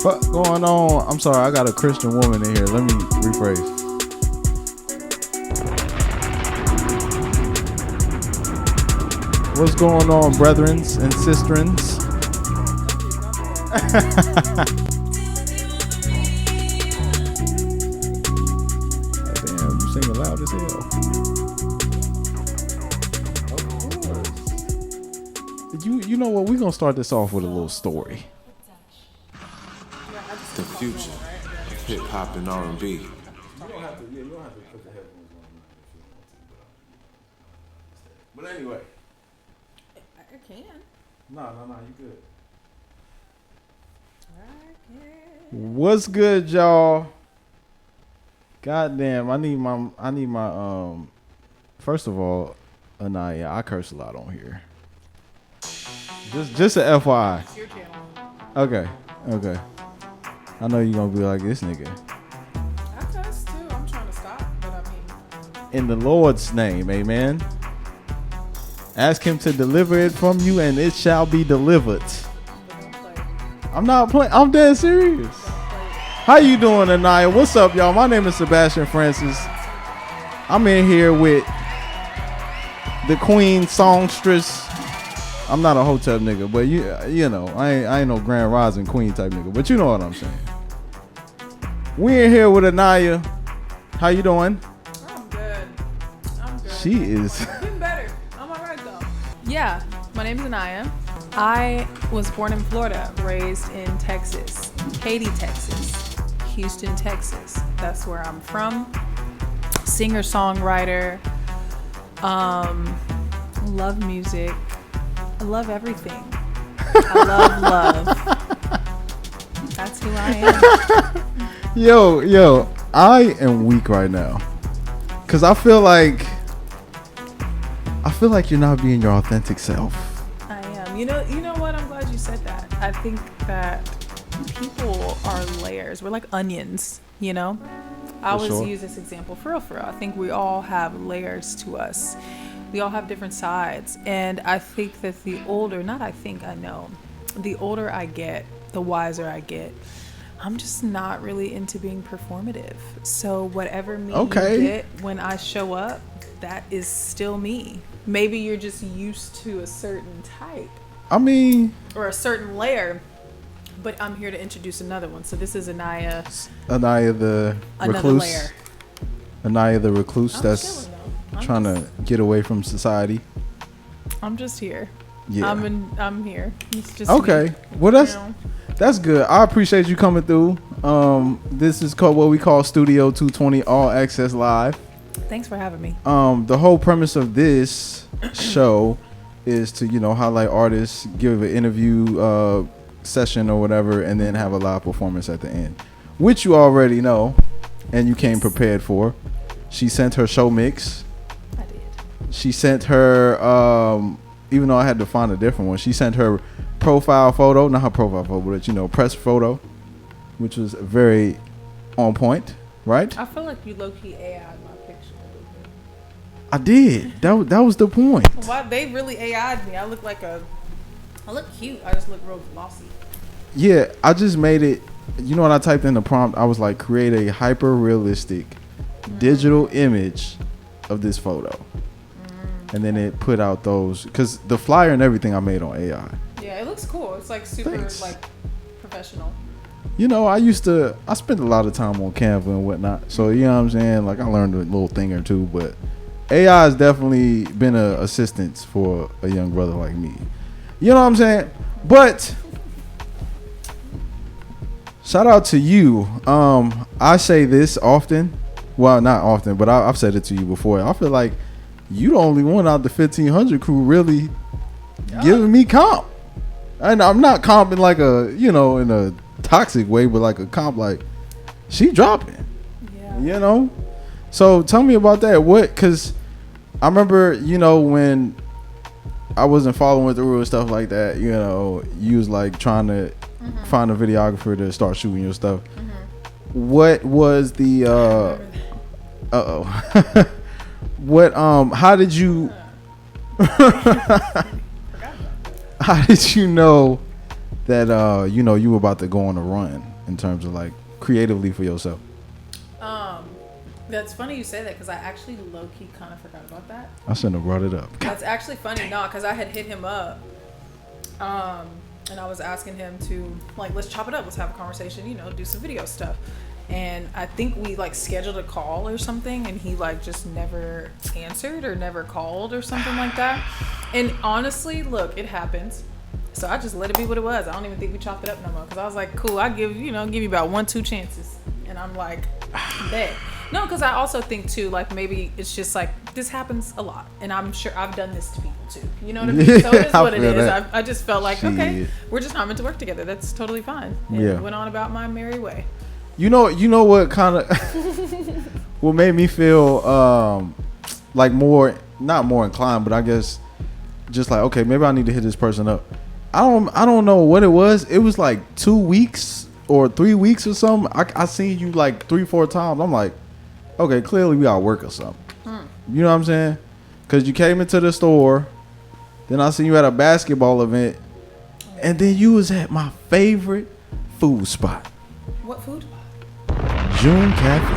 What going on? I'm sorry, I got a Christian woman in here. Let me rephrase. What's going on, brethrens and sisterins? Damn, you singing loud as hell. Of course. You know what? We're gonna start this off with a little story. The future of hip hop and R&B. You don't have to put the headphones on. But anyway. I can. No, you good. What's good, y'all? Goddamn, I need my first of all, Aniiiya, I curse a lot on here. Just a FYI. It's your channel. Okay. I know you're gonna be like this nigga. I cuss too. I'm trying to stop, but I mean. In the Lord's name, amen. Ask him to deliver it from you, and it shall be delivered. I'm not playing. I'm dead serious. How you doing, Aniiiya? What's up, y'all? My name is Sebastian Francis. I'm in here with the Queen Songstress. I'm not a hotel nigga, but you know, I ain't no Grand Rising Queen type nigga, but you know what I'm saying. We in here with Aniiiya. How you doing? I'm good. She is Getting better. I'm alright though. Yeah, my name is Aniiiya. I was born in Florida, raised in Texas, Katy, Texas, Houston, Texas. That's where I'm from. Singer, songwriter. Love music. I love everything. I love. That's who I am. Yo, I am weak right now. Cause I feel like you're not being your authentic self. I am. You know what? I'm glad you said that. I think that people are layers. We're like onions, you know? I always use this example for real. I think we all have layers to us. We all have different sides. And I think that the older I get, the wiser I get. I'm just not really into being performative. So whatever me you get when I show up, that is still me. Maybe you're just used to a certain type. I mean, or a certain layer. But I'm here to introduce another one. So this is Aniiiya. Aniiiya the recluse. Layer. Aniiiya the recluse that's trying to get away from society. I'm just here. Yeah. I'm here. It's just okay. Me. Well, that's good. I appreciate you coming through. This is called what we call Studio 220 All Access Live. Thanks for having me. The whole premise of this show is to, highlight artists, give an interview session or whatever, and then have a live performance at the end, which you already know and you came prepared for. She sent her show mix. I did. She sent her, even though I had to find a different one, she sent her profile photo, not her profile photo, but press photo, which was very on point, right? I feel like you low-key AI'd my picture. I did. That was the point. Why they really AI'd me? I look cute. I just look real glossy. Yeah, I just made it. When I typed in the prompt, I was like, create a hyper realistic digital image of this photo. And then it put out those, because the flyer and everything I made on AI. Yeah, it looks cool. It's like super like professional. I spent a lot of time on Canva and whatnot. So, you know what I'm saying? Like, I learned a little thing or two, but AI has definitely been an assistance for a young brother like me. You know what I'm saying? But shout out to you. I say this often. Well, not often, but I've said it to you before. I feel like you the only one out the 1500 crew really giving me comp. And I'm not comping like in a toxic way, but like a comp like she dropping. Yeah. So tell me about that. Because I remember, when I wasn't following through and stuff like that, you was like trying to find a videographer to start shooting your stuff. What was the how did you how did you know that you were about to go on a run? in terms of like creatively for yourself? That's funny you say that because I actually low-key kind of forgot about that. I shouldn't have brought it up. That's actually funny. No, because I had hit him up. And I was asking him to, like, let's chop it up. Let's have a conversation, you know, do some video stuff. And I think we, like, scheduled a call or something. And he, like, just never answered or never called or something like that. And honestly, look, it happens. So I just let it be what it was. I don't even think we chopped it up no more. Because I was like, cool, I give you about 1-2 chances. And I'm like, bet. No, because I also think too, like maybe it's just like this happens a lot, and I'm sure I've done this to people too. You know what I mean? So it is what it is. I just felt like, okay, we're just not meant to work together. That's totally fine. And went on about my merry way. You know what kind of what made me feel like not more inclined, but I guess just like, okay, maybe I need to hit this person up. I don't know what it was. It was like 2 weeks or 3 weeks or something. I seen you like 3-4 times. I'm like, okay, clearly we got work or something. You know what I'm saying? Because you came into the store, then I seen you at a basketball event, and then you was at my favorite food spot. What food spot? June Cafe.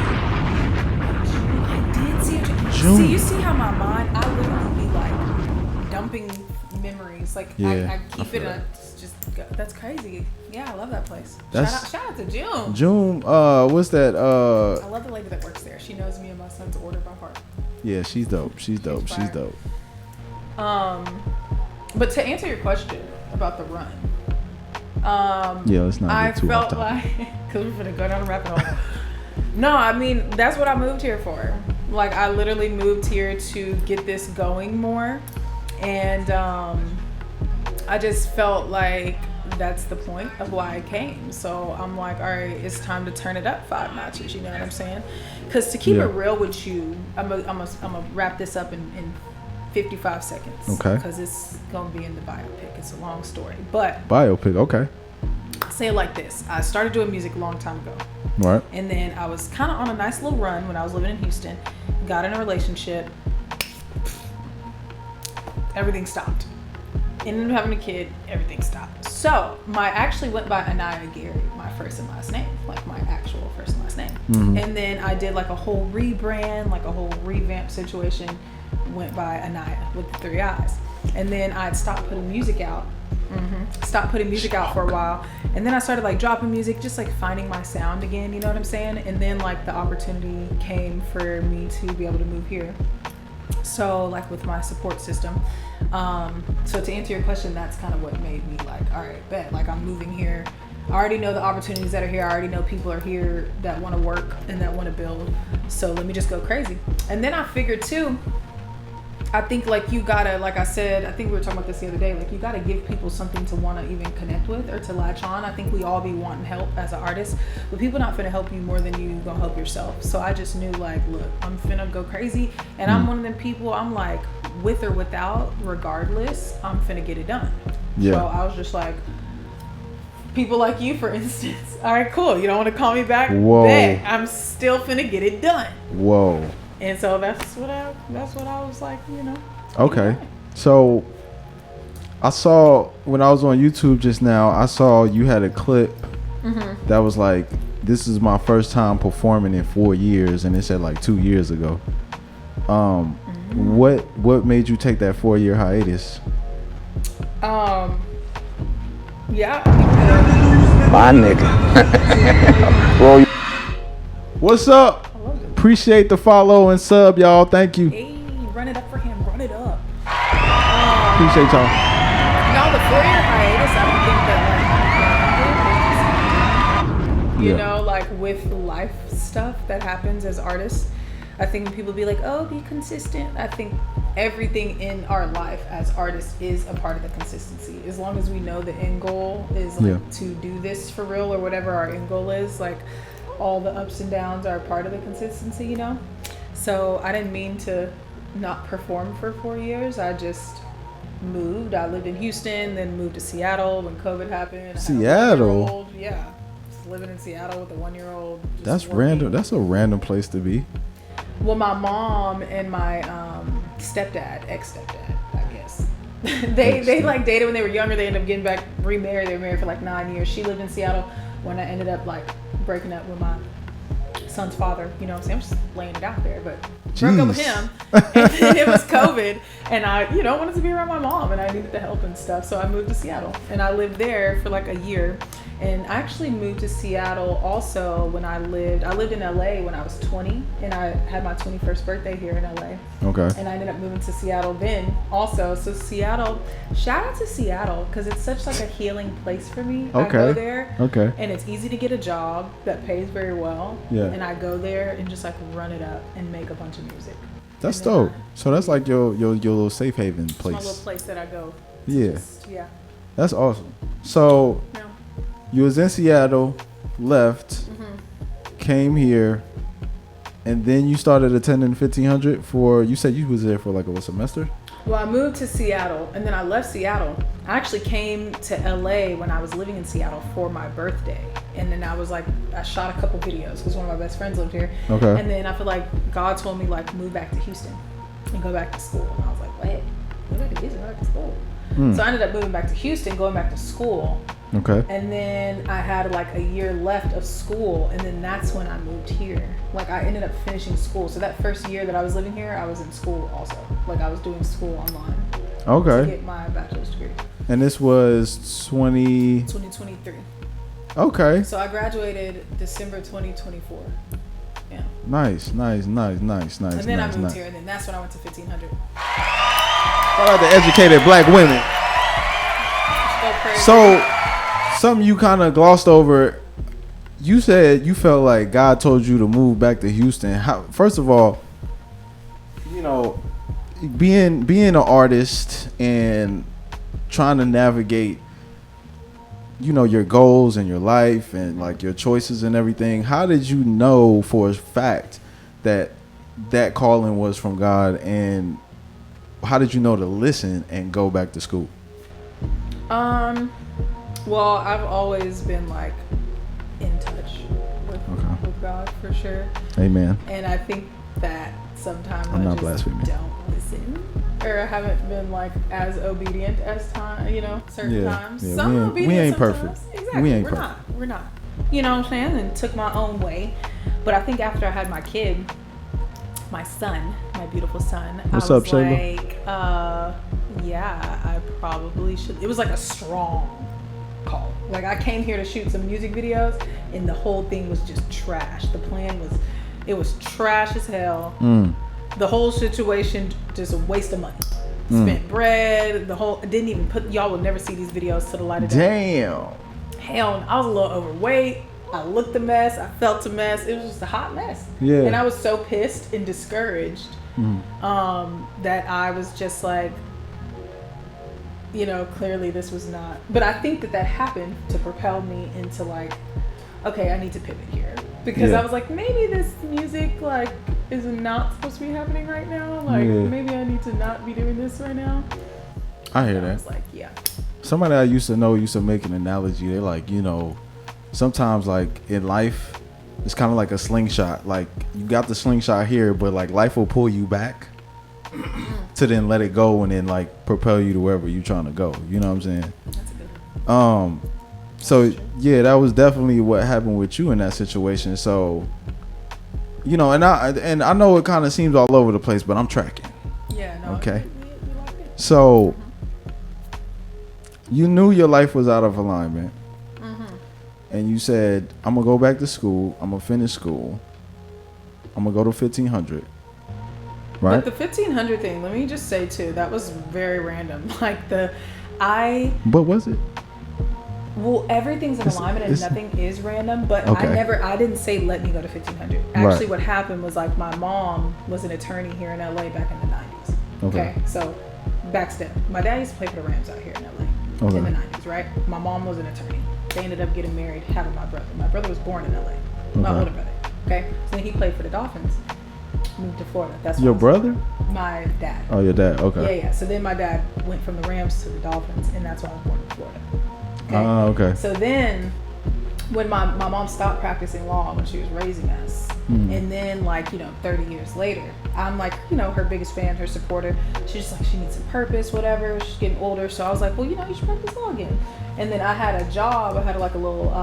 I did see it. June. See, you see how my mind, I literally be like dumping memories. Like I keep it up. That's crazy. Yeah, I love that place. Shout out to June. June, what's that? I love the lady that works there. She knows me and my son's order by heart. Yeah, she's dope. She's dope. But to answer your question about the run, let's not get too off topic. I felt like, because we're gonna go down a rabbit hole. No, I mean that's what I moved here for. Like I literally moved here to get this going more, and I just felt like that's the point of why I came. So I'm like, all right, it's time to turn it up 5 notches. You know what I'm saying? Because to keep it real with you, I'm gonna wrap this up in 55 seconds. Okay. Because it's gonna be in the biopic. It's a long story, but biopic. Okay. Say it like this: I started doing music a long time ago. Right. And then I was kind of on a nice little run when I was living in Houston. Got in a relationship. Everything stopped. Ended up having a kid, everything stopped. So I actually went by Aniiiya, my first and last name, like my actual first and last name. Mm-hmm. And then I did like a whole rebrand, like a whole revamp situation, went by Aniiiya with the 3 eyes. And then I'd stopped putting music out. Stopped putting music out for a while. And then I started like dropping music, just like finding my sound again, you know what I'm saying? And then like the opportunity came for me to be able to move here. So like with my support system. So to answer your question, that's kind of what made me like, all right, bet, like I'm moving here. I already know the opportunities that are here. I already know people are here that want to work and that want to build. So let me just go crazy. And then I figured too, I think like you gotta, like I said, I think we were talking about this the other day, like you gotta give people something to want to even connect with or to latch on. I think we all be wanting help as an artist, but people not finna help you more than you gonna help yourself. So I just knew like, look, I'm finna go crazy. And I'm one of them people, I'm like, with or without, regardless, I'm finna get it done. Yeah. So I was just like, people like you, for instance, all right, cool. You don't want to call me back? Whoa. Bet. I'm still finna get it done. Whoa. And so that's what I was like, you know. Okay. So I saw when I was on YouTube just now, I saw you had a clip that was like, this is my first time performing in 4 years, and it said like 2 years ago. What made you take that 4-year hiatus? Yeah. My nigga. Roll. What's up? Appreciate the follow and sub, y'all. Thank you. Hey, run it up for him. Run it up. Appreciate y'all. No, the 4-year hiatus, I don't think that, like, you know, like with life stuff that happens as artists, I think when people be like, oh, be consistent, I think everything in our life as artists is a part of the consistency. As long as we know the end goal is like to do this for real or whatever our end goal is, like all the ups and downs are part of the consistency, you know? So I didn't mean to not perform for 4 years. I just moved. I lived in Houston, then moved to Seattle when COVID happened. Seattle? Yeah. Just living in Seattle with a 1-year-old. That's random. That's a random place to be. Well, my mom and my ex-stepdad, I guess. they like dated when they were younger. They ended up getting back remarried. They were married for like 9 years. She lived in Seattle when I ended up like breaking up with my son's father, you know what I'm saying? I'm just laying it out there, but broke up with him, and then it was COVID, and I, you know, wanted to be around my mom, and I needed the help and stuff, so I moved to Seattle, and I lived there for like a year. And I actually moved to Seattle also when I lived in LA when I was 20, and I had my 21st birthday here in LA. Okay. And I ended up moving to Seattle then also. So Seattle, shout out to Seattle, because it's such like a healing place for me. Okay. I go there, okay, and it's easy to get a job that pays very well. Yeah. And I go there and just like run it up and make a bunch of music. That's dope. So that's like your little safe haven It's place. my little place that I go. Yeah. Yeah. That's awesome. So Yeah. you was in Seattle, left, came here, and then you started attending 1500 for, you said you was there for like a semester? Well, I moved to Seattle, and then I left Seattle. I actually came to LA when I was living in Seattle for my birthday. And then I shot a couple videos because one of my best friends lived here. Okay. And then I feel like God told me like move back to Houston and go back to school. And I was like, wait, go back to Houston, go back to school. So I ended up moving back to Houston, going back to school. Okay. And then I had like a year left of school, and then that's when I moved here. Like I ended up finishing school. So that first year that I was living here, I was in school also. Like I was doing school online. Okay. To get my bachelor's degree. And this was 2023. Okay. So I graduated December 2024. Yeah. Nice. And then I moved here, and then that's when I went to 1500. Shout out to educated black women. Go crazy. So, something you kind of glossed over. You said you felt like God told you to move back to Houston. How, first of all, you know, being an artist and trying to navigate, you know, your goals and your life and like your choices and everything. How did you know for a fact that that calling was from God, and how did you know to listen and go back to school? Well, I've always been like in touch with God for sure. Amen. And I think that sometimes I'm I not just blaspheming. don't listen, or I haven't been like as obedient as time, you know, certain times. Yeah, Some obedient, we ain't sometimes. perfect. Exactly. We ain't We're perfect. not. We're not. You know what I'm saying? And took my own way. But I think after I had my kid, my son, my beautiful son, What's I was up, Shayla? like, yeah, I probably should. It was like a strong call. Like I came here to shoot some music videos, and the whole thing was just trash. The plan was, it was trash as hell. The whole situation just a waste of money. Spent bread. The whole didn't even put. Y'all will never see these videos to the light of day. Damn. Hell, I was a little overweight. I looked a mess. I felt a mess. It was just a hot mess. Yeah. And I was so pissed and discouraged that I was just like, you know, clearly this was not. But I think that happened to propel me into like, okay, I need to pivot here. Because I was like, maybe this music like is not supposed to be happening right now. Like maybe I need to not be doing this right now. I hear And I that. was like, yeah. Somebody I used to know used to make an analogy. They're like, you know, sometimes like in life, it's kind of like a slingshot. Like you got the slingshot here, but like life will pull you back to then let it go and then like propel you to wherever you're trying to go. You know what I'm saying? That's a good one. So yeah, that was definitely what happened with you in that situation. So, you know, and I know it kind of seems all over the place, but I'm tracking. Yeah, no. Okay. We like it. So you knew your life was out of alignment, and you said, "I'm gonna go back to school. I'm gonna finish school. I'm gonna go to 1500." Right? But the 1500 thing, let me just say too, that was very random. Like What was it? well, everything's in alignment and nothing is random, but I didn't say let me go to 1500. Actually, what happened was like my mom was an attorney here in LA back in the 90s. Okay. So backstep. My dad used to play for the Rams out here in LA in the 90s, right? My mom was an attorney. They ended up getting married, having my brother. My brother was born in LA. My older brother. Okay. So then he played for the Dolphins. Moved to Florida. That's Your brother? My dad. Oh, your dad. Okay. Yeah. So then my dad went from the Rams to the Dolphins, and that's why I was born in Florida. Okay. So then, when my mom stopped practicing law when she was raising us, And then, like, 30 years later, I'm like, her biggest fan, her supporter. She's just like, she needs some purpose, whatever. She's getting older. So I was like, well, you should practice law again. And then I had a job. I had like a little,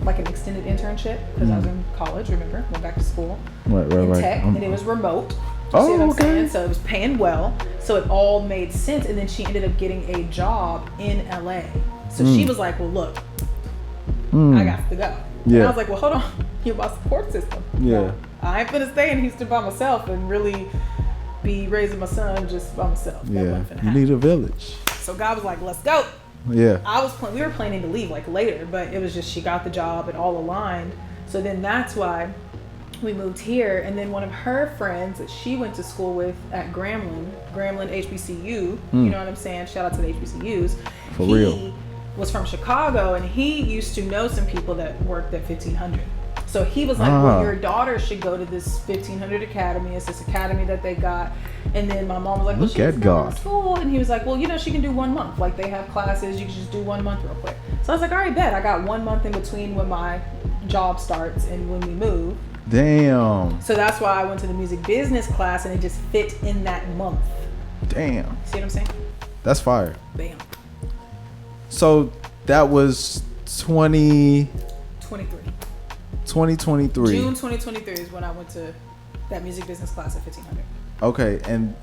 like an extended internship because I was in college, remember? Went back to school in tech, and it was remote. You see what I'm saying? So it was paying well. So it all made sense. And then she ended up getting a job in LA. So she was like, well, look, I got to go. And I was like, well, hold on. You're my support system. Yeah. I ain't finna stay in Houston by myself and really be raising my son just by myself. Yeah. You need a village. So God was like, let's go. Yeah. We were planning to leave like later, but it was just she got the job, it all aligned. So then that's why we moved here. And then one of her friends that she went to school with at Grambling HBCU, you know what I'm saying? Shout out to the HBCUs. For real. Was from Chicago, and he used to know some people that worked at 1500. So he was like, well, your daughter should go to this 1500 academy. It's this academy that they got. And then my mom was like, well, she's going to school. And he was like, well, she can do 1 month. Like, they have classes. You can just do 1 month real quick. So I was like, all right, bet. I got 1 month in between when my job starts and when we move. Damn. So that's why I went to the music business class, and it just fit in that month. Damn. See what I'm saying? That's fire. Bam. So that was 2023. June 2023 is when I went to that music business class at 1500. Okay, and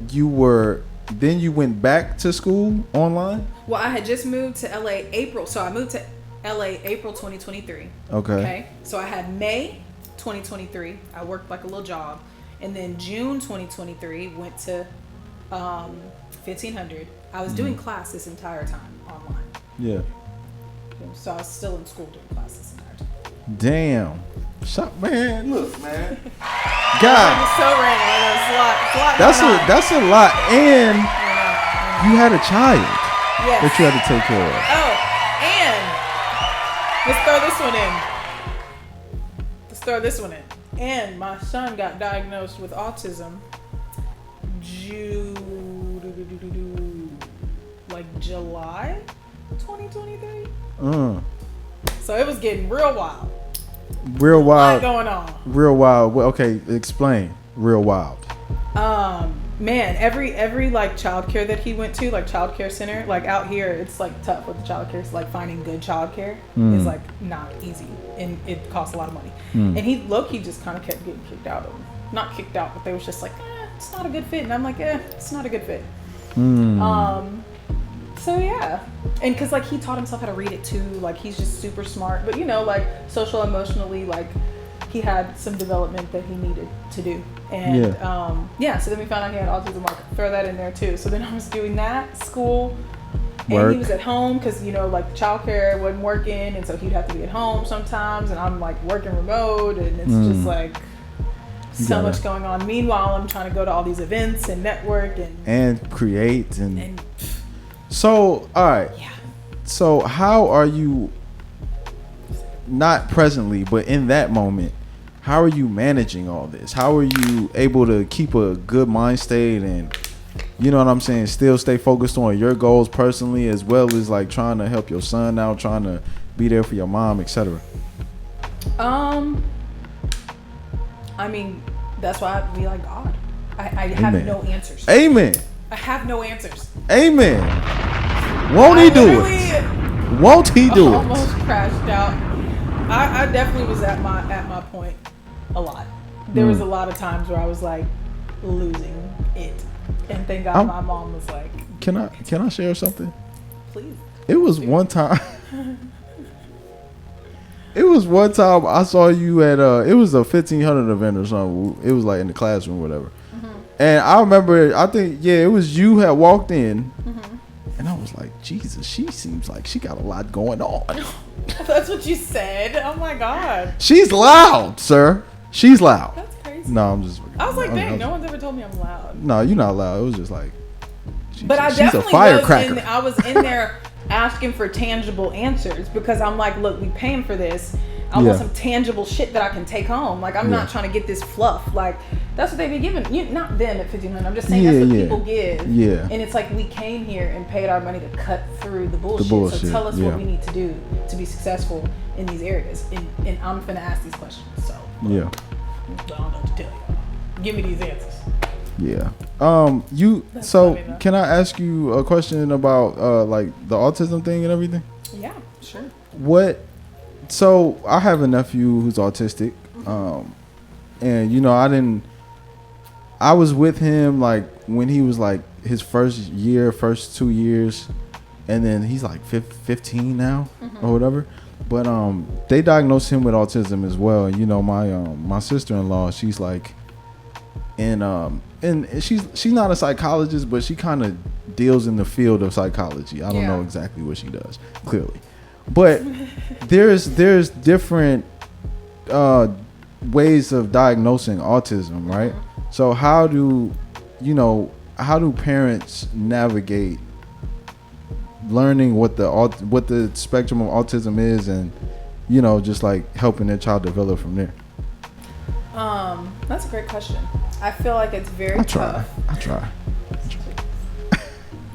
you went back to school online? Well, I had just moved to LA April. So I moved to LA April 2023. Okay. So I had May 2023. I worked like a little job. And then June 2023 went to 1500. I was doing class this entire time online. Yeah. So I was still in school doing class this entire time. Damn. Man, look, man. God. It's so random. It's a lot. That's a lot. And you had a child that you had to take care of. Oh, and let's throw this one in. And my son got diagnosed with autism July 2023. So it was getting real wild. Real wild. A lot going on. Real wild. Well, okay, explain. Real wild. Man, every like childcare that he went to, like childcare center, like out here, it's like tough with the childcare. It's like finding good childcare is like not easy, and it costs a lot of money. And he just kind of kept getting kicked out of, not kicked out, but they was just like, it's not a good fit, and I'm like, it's not a good fit. So yeah, and because like he taught himself how to read it too, like he's just super smart, but like social emotionally, like he had some development that he needed to do. And so then we found out he had autism. Like, throw that in there too. So then I was doing that, school, and he was at home because like childcare wasn't working, and so he'd have to be at home sometimes, and I'm like working remote, and it's just like so much going on. Meanwhile, I'm trying to go to all these events and network and create and so all right. Yeah. So how are you, not presently, but in that moment, how are you managing all this? How are you able to keep a good mind state and, you know what I'm saying, still stay focused on your goals personally, as well as like trying to help your son out, trying to be there for your mom, etc.? I mean, that's why I be like God. I have no answers. Amen. I have no answers. Amen. Won't he do it? Won't he do it? Almost crashed out. I definitely was at my point a lot. There was a lot of times where I was like losing it, and thank God my mom was like, "Can I share something?" Please. It was one time. It was one time I saw you at it was a 1500 event or something. It was like in the classroom, or whatever. And I remember, I think it was you had walked in, and I was like, Jesus, she seems like she got a lot going on. That's what you said. Oh my God. She's loud, sir. She's loud. That's crazy. No, I'm just. I was like, dang, no one's ever told me I'm loud. No, you're not loud. It was just like. But I definitely firecracker. I was in there asking for tangible answers, because I'm like, look, we paying for this. I want some tangible shit that I can take home. Like, I'm not trying to get this fluff. Like, that's what they be giving. Not them at 1500. I'm just saying that's what people give. Yeah. And it's like, we came here and paid our money to cut through the bullshit. So tell us what we need to do to be successful in these areas. And I'm finna ask these questions. So. Yeah. I don't know what to tell y'all. Give me these answers. Yeah. That's So funny, though. can I ask you a question about like the autism thing and everything? Yeah, sure. So I have a nephew who's autistic. And you know, I was with him like when he was like his first 2 years, and then he's like 15 now or whatever. But they diagnosed him with autism as well. And you know, my sister-in-law, she's like and she's not a psychologist, but she kind of deals in the field of psychology. I don't know exactly what she does, clearly. But there's different ways of diagnosing autism, right? So how do parents navigate learning what the spectrum of autism is, and you know, just like helping their child develop from there? That's a great question. I feel like it's very tough. I try.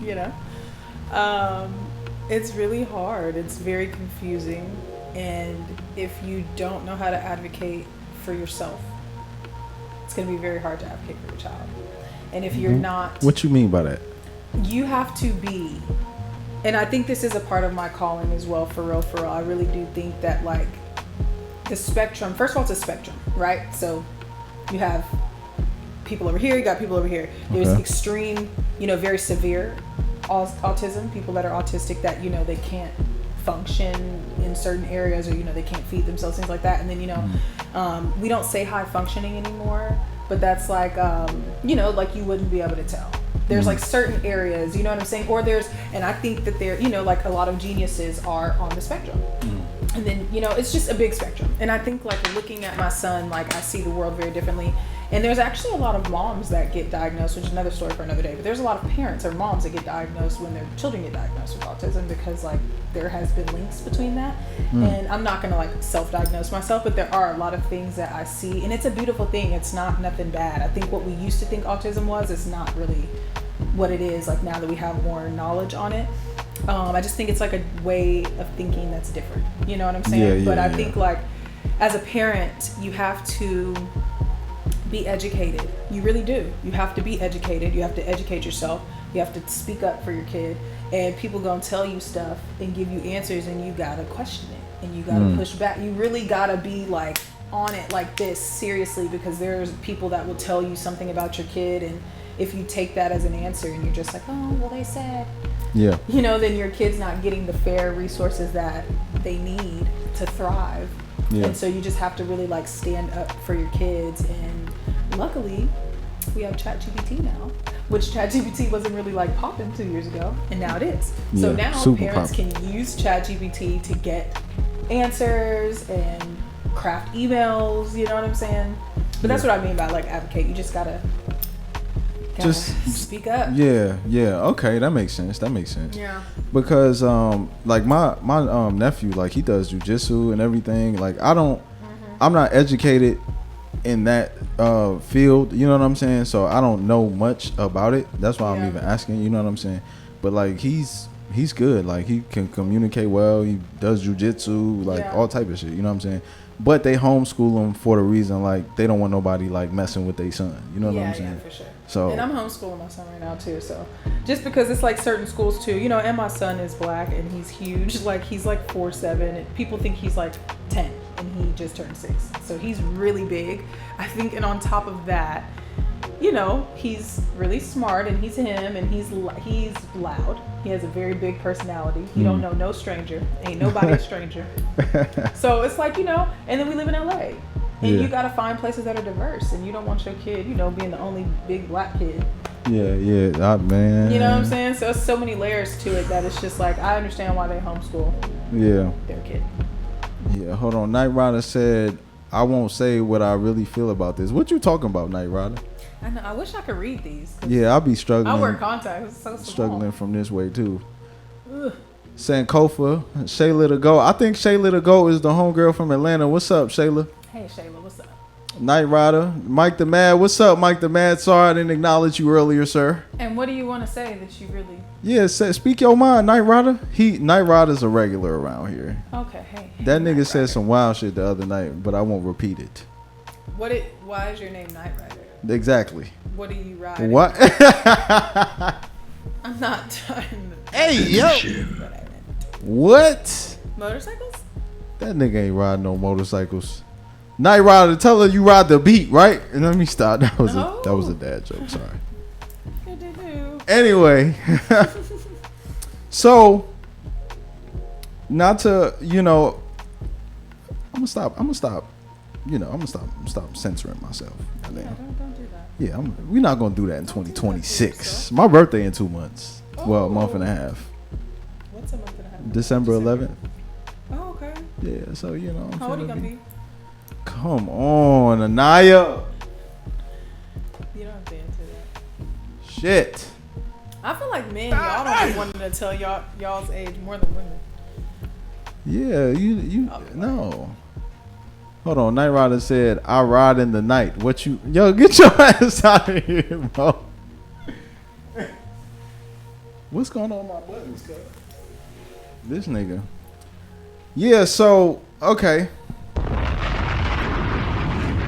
You know, it's really hard. It's very confusing, and if you don't know how to advocate for yourself, it's going to be very hard to advocate for your child. And if you're not, what you mean by that? You have to be, and I think this is a part of my calling as well. For real, I really do think that like the spectrum. First of all, it's a spectrum, right? So you have people over here, you got people over here. There's extreme, you know, very severe autism, people that are autistic that, you know, they can't function in certain areas, or, you know, they can't feed themselves, things like that. And then, you know, we don't say high functioning anymore, but that's like, you know, like you wouldn't be able to tell. There's like certain areas, you know what I'm saying? Or and I think that there, you know, like a lot of geniuses are on the spectrum. And then, you know, it's just a big spectrum. And I think like looking at my son, like I see the world very differently. And there's actually a lot of moms that get diagnosed, which is another story for another day. But there's a lot of parents or moms that get diagnosed when their children get diagnosed with autism, because like there has been links between that. And I'm not going to like self-diagnose myself, but there are a lot of things that I see. And it's a beautiful thing. It's not nothing bad. I think what we used to think autism was, it's not really what it is, like now that we have more knowledge on it. I just think it's like a way of thinking that's different. You know what I'm saying? But I think like as a parent, you have to be educated. You really do. You have to be educated. You have to educate yourself. You have to speak up for your kid. And people gonna tell you stuff and give you answers, and you gotta question it, and you gotta push back. You really gotta be like on it like this seriously, because there's people that will tell you something about your kid, and if you take that as an answer and you're just like, oh, well, they said, you know, then your kid's not getting the fair resources that they need to thrive. And so you just have to really like stand up for your kids. And luckily we have ChatGPT now, which ChatGPT wasn't really like popping 2 years ago, and now it is. So now parents can use ChatGPT to get answers and craft emails, you know what I'm saying? But that's what I mean by like advocate. You just gotta speak up. Okay, that makes sense. Because like my nephew, like he does jujitsu and everything. Like I'm not educated in that field, you know what I'm saying? So I don't know much about it. That's why I'm even asking, you know what I'm saying? But like he's good. Like he can communicate well. He does jujitsu, like all type of shit, you know what I'm saying? But they homeschool him for the reason like they don't want nobody like messing with their son, you know what I'm saying? Yeah, for sure. So, and I'm homeschooling my son right now too. So just because it's like certain schools too, you know, and my son is black and he's huge. Like he's like 4'7", and people think he's like 10, and he just turned 6. So he's really big, I think. And on top of that, you know, he's really smart, and he's him, and he's loud. He has a very big personality. He don't know no stranger. Ain't nobody a stranger. So it's like, you know, and then we live in LA. And you gotta find places that are diverse, and you don't want your kid, you know, being the only big black kid. Man. You know what I'm saying? So it's so many layers to it that it's just like, I understand why they homeschool their kid. Yeah, hold on. Knight Rider said, I won't say what I really feel about this. What you talking about, Knight Rider? I know. I wish I could read these. Yeah, I'll be struggling. I wear contacts. It's so small. Struggling from this way too. Ugh. Sankofa, Shayla the Go. I think Shayla the Go is the homegirl from Atlanta. What's up, Shayla? Hey, Shayla, what's up? Knight Rider, Mike the Mad. What's up, Mike the Mad? Sorry I didn't acknowledge you earlier, sir. And what do you want to say that you really... Yeah, speak your mind, Knight Rider. Knight Rider's a regular around here. Okay, hey. That nigga said some wild shit the other night, but I won't repeat it. Why is your name Night Rider? Exactly. What are you riding? What? I'm not trying to. Hey, yo. What I meant. What? Motorcycles? That nigga ain't riding no motorcycles. Night Rider, tell her you ride the beat, right? And let me stop. That was a dad joke. Sorry. Anyway, so not to I'm gonna stop. I'm gonna stop censoring myself. Yeah, don't do that. Yeah, we're not gonna do that in 2026. My birthday in 2 months. Well, a month and a half. What's a month and a half? December 11th. Oh, okay. Yeah, so How old are you gonna be? Come on, Aniiiya. You don't have to answer that. Shit. I feel like men, y'all don't be wanting to tell y'all's age more than women. Yeah, you no. Hold on, Night Rider said, "I ride in the night." What you? Yo, get your ass out of here, bro. What's going on with my buttons, cuz? This nigga. Yeah, so okay.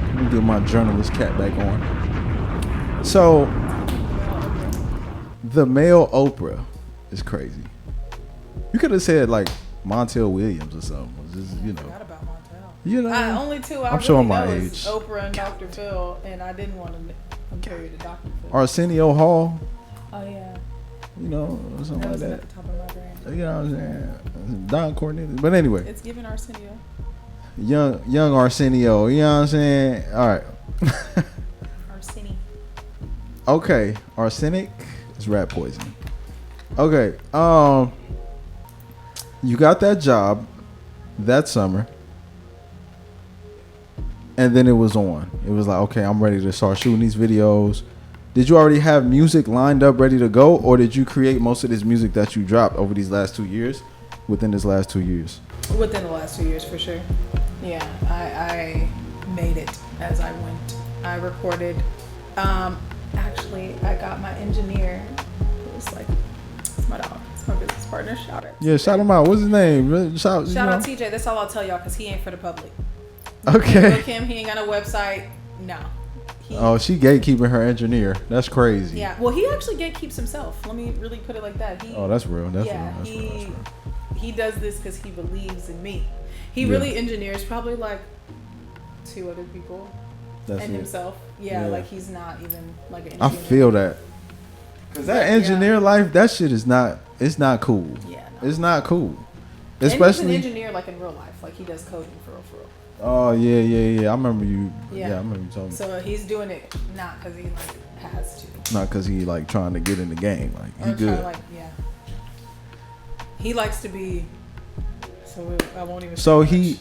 Let me get my journalist cap back on. So, the male Oprah is crazy. You could have said like Montel Williams or something. Just, I forgot about Montel. Only two I I'm really showing know my is age. Oprah and Dr. Phil, and I didn't want to compare you to Dr. Phil. Arsenio Hall. Oh yeah. Something That like was that. at the top of my brain. You know what I'm saying? Don Cornelius. But anyway, It's giving Arsenio. young Arsenio. You know what I'm saying? All right. Arseni. Okay, arsenic is rat poison. Okay, you got that job that summer, and then it was on. It was like, okay, I'm ready to start shooting these videos. Did you already have music lined up, ready to go, or did you create most of this music that you dropped over these last 2 years, within this last 2 years? Within the last 2 years, for sure. Yeah, I made it as I went. I recorded. Actually, I got my engineer. It was like, it's my dog. It's my business partner. Shout out. Yeah, shout him out. What's his name? Shout out TJ. That's all I'll tell y'all because he ain't for the public. Okay. Look him. He ain't got no website. No. She gatekeeping her engineer. That's crazy. Yeah. Well, he actually gatekeeps himself. Let me really put it like that. That's real. That's real. He does this because he believes in me. He Yeah. really engineers probably like 2 other people and himself. Yeah, like he's not even like an engineer. I feel that. Cause that engineer life, that shit is not. It's not cool. Yeah. No. It's not cool. Especially and he's an engineer like in real life. Like he does coding for real. Oh yeah. I remember you. Yeah, I remember you telling me. So he's doing it not because he like has to. Not because he like trying to get in the game. Like he good. He likes to be. So I won't even. So he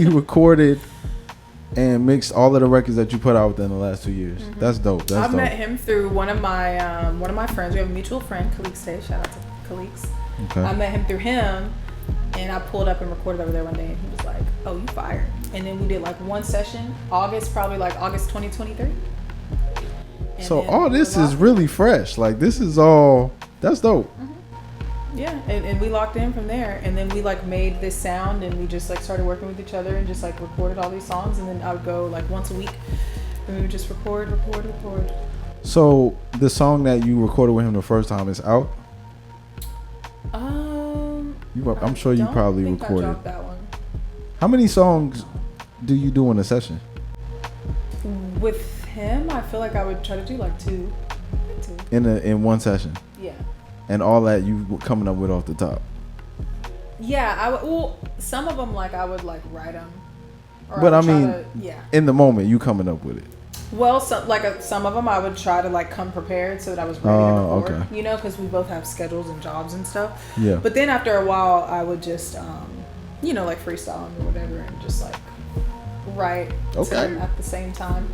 recorded and mixed all of the records that you put out within the last 2 years. Mm-hmm. That's dope. I met him through one of my friends. We have a mutual friend, Khalik Stay. Shout out to Khalik. Okay. I met him through him, and I pulled up and recorded over there one day, and he was like, "Oh, you fired!" And then we did like one session, August 2023. So all this is really fresh. Like this is all. That's dope. Mm-hmm. Yeah, and we locked in from there, and then we like made this sound, and we just like started working with each other and just like recorded all these songs, and then I would go like once a week, and we would just record. So the song that you recorded with him the first time is out. I'm sure you probably recorded. I dropped that one. How many songs do you do in a session? With him, I feel like I would try to do like two. In one session. Yeah. And all that you coming up with off the top. Yeah, some of them like I would like write them. But I mean, in the moment, you coming up with it. Well, some of them I would try to like come prepared so that I was ready to record. Okay. You know, because we both have schedules and jobs and stuff. Yeah. But then after a while, I would just, like freestyling or whatever, and just like write to them at the same time.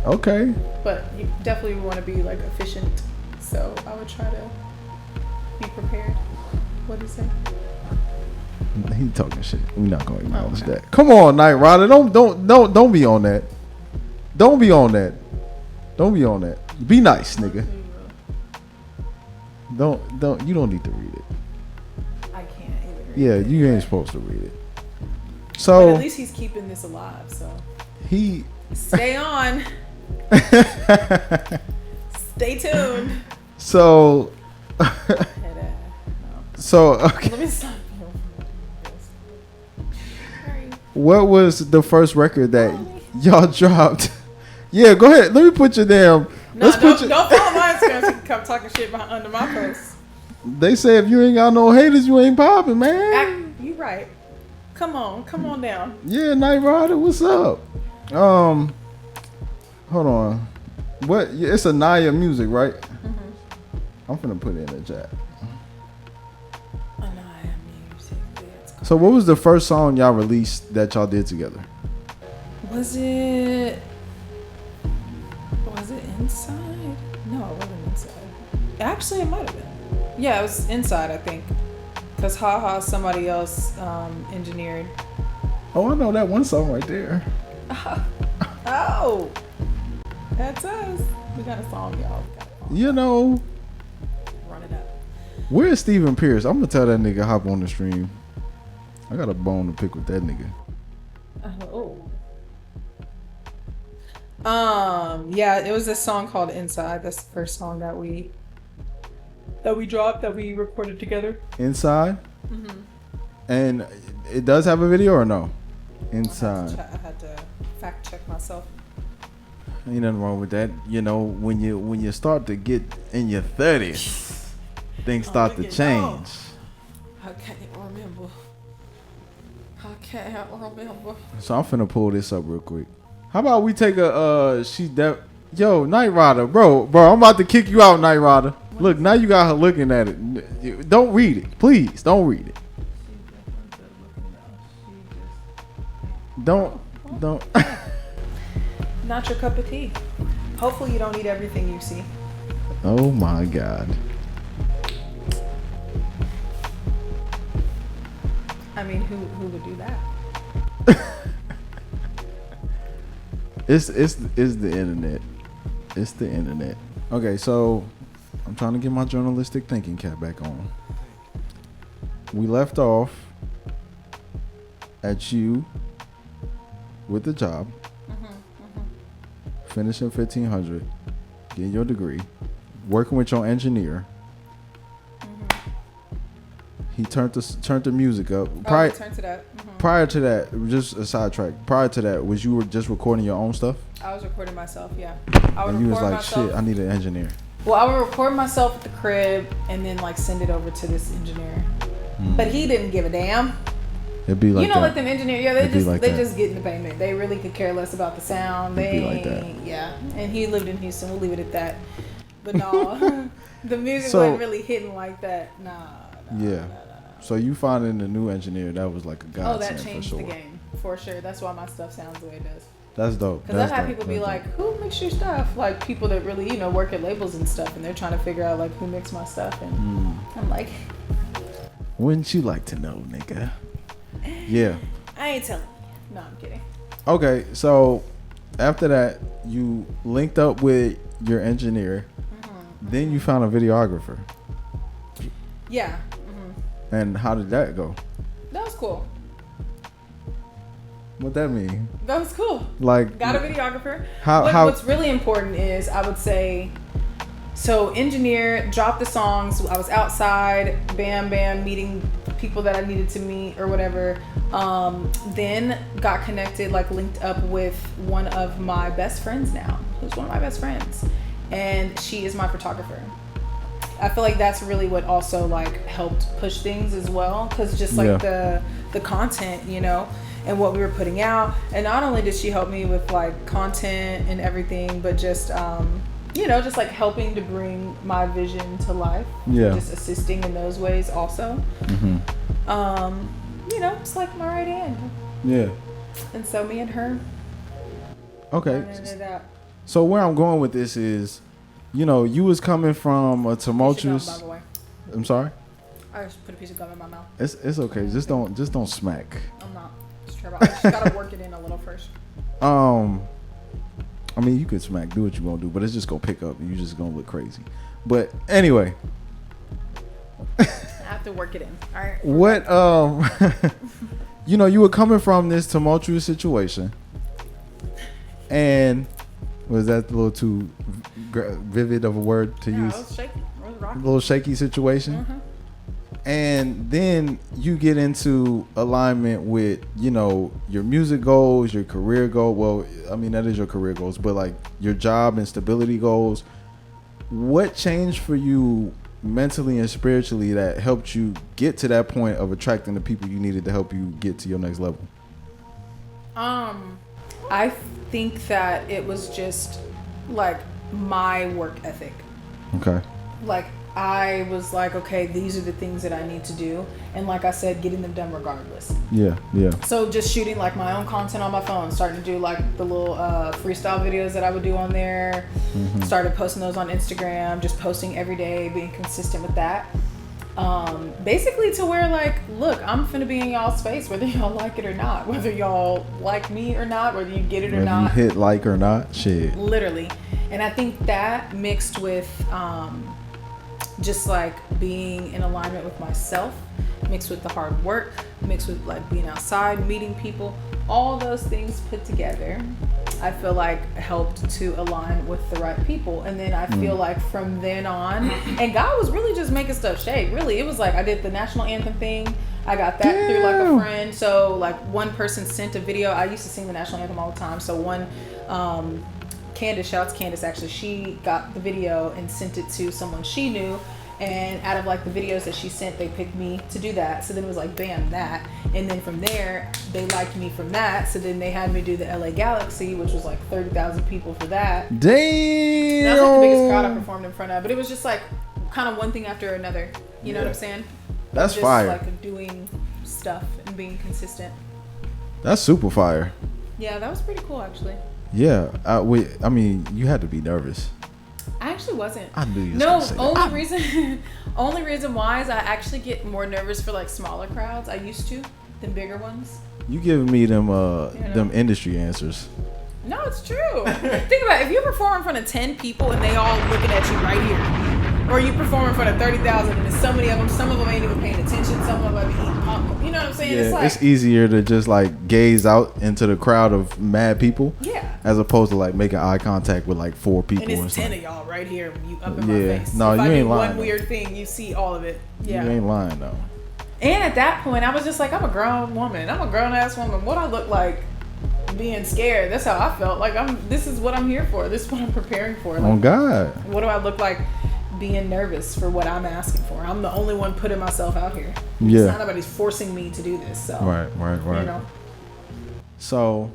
Okay. But you definitely want to be like efficient, so I would try to be prepared. What do you say? He talking shit. We're not going to acknowledge that. Come on, Night Rider. Don't be on that. Don't be on that. Don't be on that. Be nice, nigga. You don't need to read it. I can't either. Yeah, you ain't supposed to read it. So but at least he's keeping this alive, so. Stay on. Stay tuned. So, okay. Let me stop. What was the first record that y'all dropped? Yeah, go ahead. Let me put your damn. No, don't follow my Instagram so you can come talking shit under my post. They say if you ain't got no haters, you ain't popping, man. You right. Come on down. Yeah, Night Rider, what's up? Hold on. What? It's Aniiiya music, right? Mm-hmm. I'm finna put it in the chat. Aniiiya music. So, what was the first song y'all released that y'all did together? Was it Inside? No, it wasn't Inside. Actually, it might have been. Yeah, it was Inside, I think. Because Haha somebody else engineered. Oh, I know that one song right there. Oh, that's us. We got a song, y'all. You know. Run it up. Where's Stephen Pierce? I'm gonna tell that nigga hop on the stream. I got a bone to pick with that nigga. Yeah, it was this song called Inside. That's the first song that we dropped, that we recorded together. Inside? Mm-hmm. And it does have a video or no? Inside. I had to fact check myself. Ain't nothing wrong with that. You know, when you start to get in your 30s, things start to change. I can't remember. So I'm finna pull this up real quick. How about we take a yo, Night Rider, bro, I'm about to kick you out, Night Rider. Look, now you got her looking at it. Don't read it, please. Don't read it. Don't. Not your cup of tea. Hopefully you don't eat everything you see. Oh my God. I mean, who would do that? It's the internet. It's the internet. Okay, so I'm trying to get my journalistic thinking cap back on. We left off at you with the job, finishing 1500, getting your degree, working with your engineer. He turned the music up. Turn to that. Prior to that, just a sidetrack. Prior to that, was you were just recording your own stuff? I was recording myself, yeah. And you was like, shit, I need an engineer. Well, I would record myself at the crib and then like send it over to this engineer. But he didn't give a damn. It'd be like, you know, like them engineers, yeah, they like just get in the payment. They really could care less about the sound. They be like that. Yeah. And he lived in Houston. We'll leave it at that. But no, the music wasn't really hitting like that. Nah. So you finding a new engineer, that was like a godsend. Oh, that changed for sure. the game for sure. That's why my stuff sounds the way it does. That's dope. Because I've had people be like, who mixed your stuff? Like people that really, you know, work at labels and stuff, and they're trying to figure out like who mixed my stuff, and I'm like, wouldn't you like to know, nigga? Yeah. I ain't telling you. No, I'm kidding. Okay, so after that, you linked up with your engineer. Then you found a videographer. Yeah. And how did that go? That was cool. What that mean? That was cool. Like, got a videographer. What's really important is, I would say, so engineer, dropped the songs. I was outside, bam, meeting people that I needed to meet or whatever. Then got connected, like linked up with one of my best friends now, who's one of my best friends. And she is my photographer. I feel like that's really what also like helped push things as well, because just like the content, you know, and what we were putting out. And not only did she help me with like content and everything, but just you know, just like helping to bring my vision to life. Just assisting in those ways also. You know, it's like my right hand. And so me and her. Okay. So where I'm going with this is, you know, you was coming from a tumultuous. By the way. I'm sorry. I just put a piece of gum in my mouth. It's okay. Just don't smack. I'm not. I just gotta work it in a little first. I mean, you could smack, do what you want to do, but it's just gonna pick up and you just gonna look crazy. But anyway. I have to work it in. All right. What you know, you were coming from this tumultuous situation, And was that a little too vivid of a word to use? It was shaky. It was A rocky. little shaky situation. And then you get into alignment with, you know, your music goals, your career goal. Well, I mean, that is your career goals, but like your job and stability goals. What changed for you mentally and spiritually that helped you get to that point of attracting the people you needed to help you get to your next level? I think that it was just like my work ethic. Okay. Like I was like, okay, these are the things that I need to do, and like I said, getting them done regardless. Yeah. So just shooting like my own content on my phone, starting to do like the little freestyle videos that I would do on there. Started posting those on Instagram, just posting every day, being consistent with that. Basically to where like, look, I'm finna be in y'all's face whether y'all like it or not, whether y'all like me or not, whether you get it or Whether not. you hit like or not, shit. Literally. And I think that mixed with just like being in alignment with myself, mixed with the hard work, mixed with like being outside, meeting people, all those things put together, I feel like helped to align with the right people. And then I feel like from then on, and God was really just making stuff shake. Really, it was like I did the national anthem thing. I got that through like a friend. So like one person sent a video. I used to sing the national anthem all the time. So one, Candace, shout out to Candace actually, she got the video and sent it to someone she knew. And out of like the videos that she sent, they picked me to do that. So then it was like, bam, that. And then from there, they liked me from that. So then they had me do the LA Galaxy, which was like 30,000 people for that. Damn. That was like the biggest crowd I performed in front of. But it was just like kind of one thing after another. You know what I'm saying? That's just fire. Like doing stuff and being consistent. That's super fire. Yeah, that was pretty cool actually. Yeah. I mean, you had to be nervous. I actually wasn't. I knew you was No, gonna say that. only reason why is I actually get more nervous for like smaller crowds. I used to than bigger ones. You giving me them industry answers. No, it's true. Think about it. If you perform in front of 10 people and they all looking at you right here, or you perform in front of 30,000 and there's so many of them, some of them ain't even paying attention, some of them be eating popcorn. You know what I'm saying? Yeah, It's like, it's easier to just like gaze out into the crowd of mad people. Yeah. As opposed to like making eye contact with like 4 people. And it's or 10 something. of y'all right here when you up in my Yeah. face. No, if you I ain't do lying, one though. weird thing, you see all of it. Yeah. You ain't lying though. And at that point, I was just like, I'm a grown woman. I'm a grown ass woman. What I look like being scared? That's how I felt. Like this is what I'm here for. This is what I'm preparing for. Like, Oh God. what do I look like being nervous for what I'm asking for? I'm the only one putting myself out here. Yeah. It's not nobody's forcing me to do this. So Right. You know, So,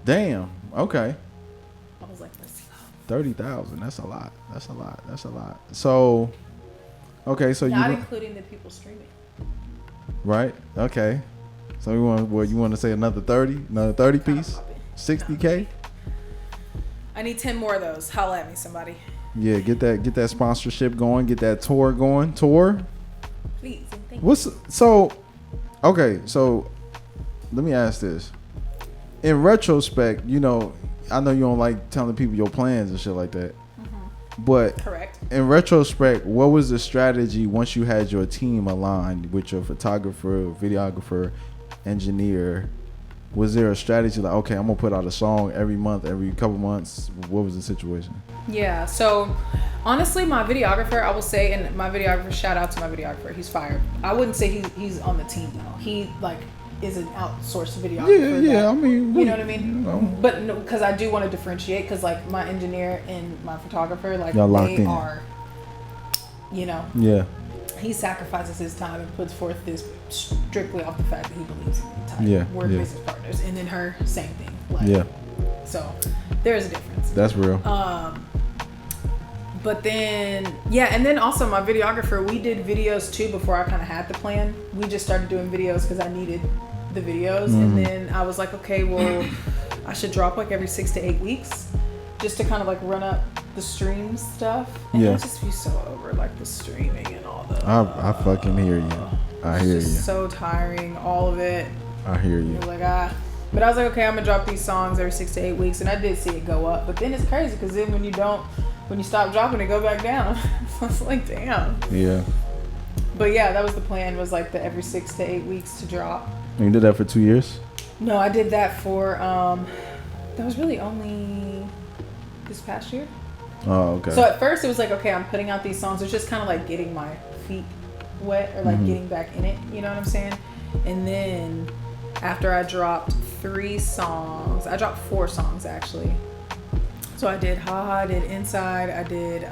damn. Okay. I was like, let's see. 30,000. That's a lot. So, okay. So Not you including the people streaming. right? Okay. So you want to say another 30? Another 30 piece? 60K? I need 10 more of those. Holla at me, somebody. Yeah, get that sponsorship going, get that tour going. Tour? Please and thank you. So let me ask this. In retrospect, you know, I know you don't like telling people your plans and shit like that. But Correct. in retrospect, what was the strategy once you had your team aligned with your photographer, videographer, engineer? Was there a strategy like, okay, I'm gonna put out a song every month, every couple months? What was the situation? Yeah, so honestly, my videographer, I will say, and my videographer, shout out to my videographer, he's fired. I wouldn't say he's on the team though. He like is an outsourced videographer. Yeah. I mean, You know what I mean? You know. But no, because I do want to differentiate, because like my engineer and my photographer, like Y'all locked they in. are, you know, Yeah. he sacrifices his time and puts forth this strictly off the fact that he believes in the time. Yeah, We're yeah. business partners, and then her, same thing. Like, Yeah. So there's a difference. That's real. But then, yeah, and then also my videographer, we did videos too before I kind of had the plan. We just started doing videos because I needed the videos. And then I was like, okay, well, I should drop like every 6 to 8 weeks just to kind of like run up the stream stuff. And Yeah. I just be so over like the streaming and all the. I fucking hear you. I hear you. It's just so tiring, all of it. I hear you. You're like, But I was like, okay, I'm gonna drop these songs every 6 to 8 weeks, and I did see it go up. But then it's crazy because then when you stop dropping, it go back down. So it's like, damn. Yeah. But yeah, that was the plan. Was like the every 6 to 8 weeks to drop. And you did that for 2 years? No, I did that for That was really only this past year. Oh, okay. So at first it was like, okay, I'm putting out these songs. It's just kind of like getting my feet wet or like getting back in it. You know what I'm saying? And then after I dropped 3 songs, I dropped 4 songs actually. So I did Haha, I did Inside, I did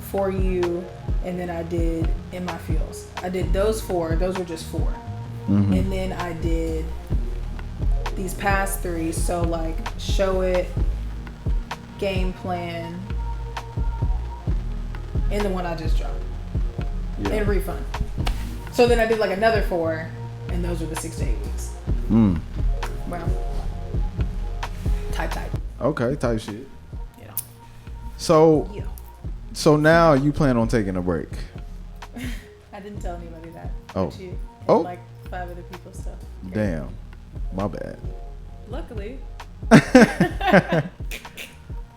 For You, and then I did In My Feels. I did those 4. Those were just 4. And then I did these past 3. So like Show It, Game Plan, and the one I just dropped. And Refund. So then I did like another 4, and those were the 6 to 8 weeks. Well, type. Okay, type shit. You know. So now you plan on taking a break? I didn't tell anybody that. Oh. But you and Oh. like 5 other people stuff. Damn, my bad. Luckily,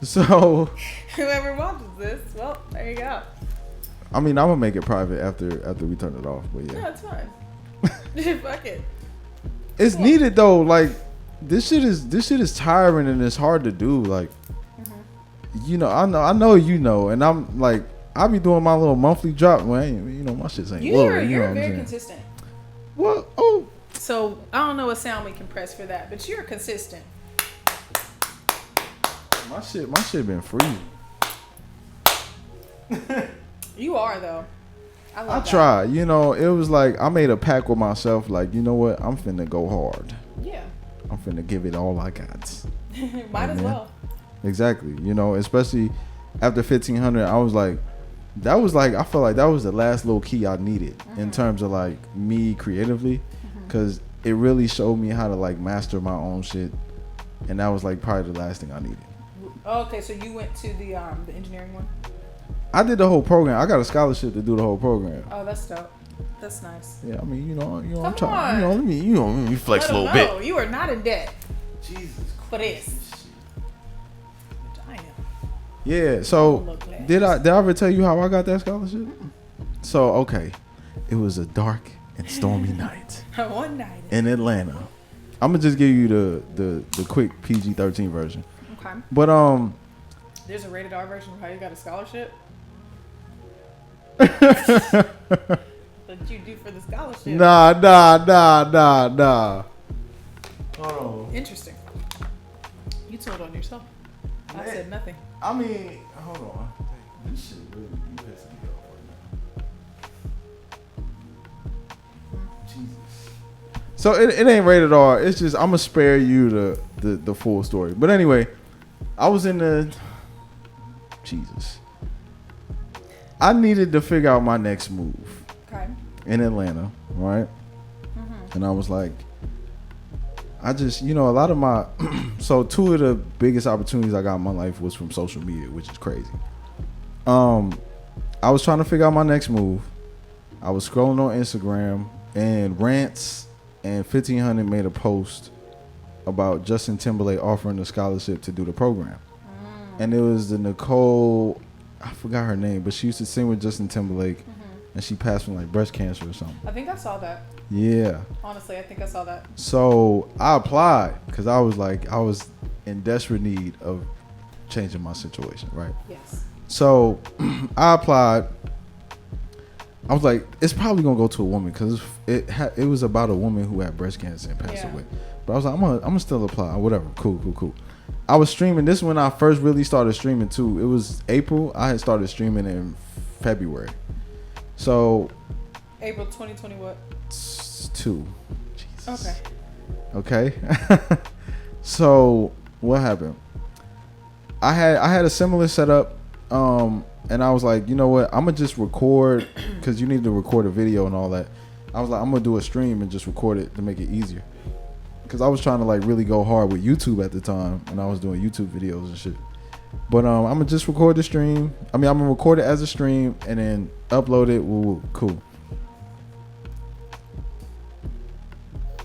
So, whoever watches this, well, there you go. I mean, I'm gonna make it private after we turn it off. But No, yeah, it's fine. Fuck it. it's needed though. Like this shit is tiring and it's hard to do. Like, you know, I know, you know, and I'm like, I be doing my little monthly drop. Well, you know, my shit ain't low. You're You know what I'm very saying? consistent. Well, oh, So I don't know what sound we can press for that, but you're consistent. my shit been free. You are though. I I love that. tried. You know, it was like I made a pact with myself. Like, you know what? I'm finna go hard. Yeah. I'm finna give it all I got. Might as man. well. Exactly. You know, especially after 1500, I was like, that was like, I felt like that was the last little key I needed in terms of like me creatively, because it really showed me how to like master my own shit, and that was like probably the last thing I needed. Okay, so you went to the engineering one. I did the whole program. I got a scholarship to do the whole program. Oh, that's dope. That's nice. Yeah, I mean, you know, I'm Come trying. on. Let me flex a Let little 'em bit. know. You are not in debt Jesus for this. I am. Yeah. So Look like did I ever tell you how I got that scholarship? So okay, it was a dark and stormy night One night. in Atlanta. I'm gonna just give you the quick PG-13 version. Okay. But There's a rated R version of how you got a scholarship. What you do for the scholarship? nah. Hold on. Interesting. You told on yourself. I said nothing. I mean, hold on. This shit really be pissing me off right now. Jesus. So it ain't rated R. It's just I'm gonna spare you the full story. But anyway, I was in the Jesus. I needed to figure out my next move Okay. in Atlanta, right? And I was like, I just, you know, a lot of my, so 2 of the biggest opportunities I got in my life was from social media, which is crazy. I was trying to figure out my next move. I was scrolling on Instagram, and Rants and 1500 made a post about Justin Timberlake offering a scholarship to do the program. And it was the Nicole, I forgot her name, but she used to sing with Justin Timberlake, and she passed from like breast cancer or something. I think I saw that. Yeah. Honestly, I think I saw that. So I applied because I was in desperate need of changing my situation, right? Yes. So I applied. I was like, it's probably gonna go to a woman because it was about a woman who had breast cancer and passed away. But I was like, I'm gonna still apply. Whatever. Cool. I was streaming. This is when I first really started streaming too. It was April. I had started streaming in February. So April 2020 what? 2. Jesus. Okay. So what happened? I had a similar setup, and I was like, you know what? I'm gonna just record because you need to record a video and all that. I was like, I'm gonna do a stream and just record it to make it easier. Because I was trying to like really go hard with YouTube at the time, and I was doing YouTube videos and shit. But I'm gonna just record the stream. I'm gonna record it as a stream and then upload it. Woo, cool.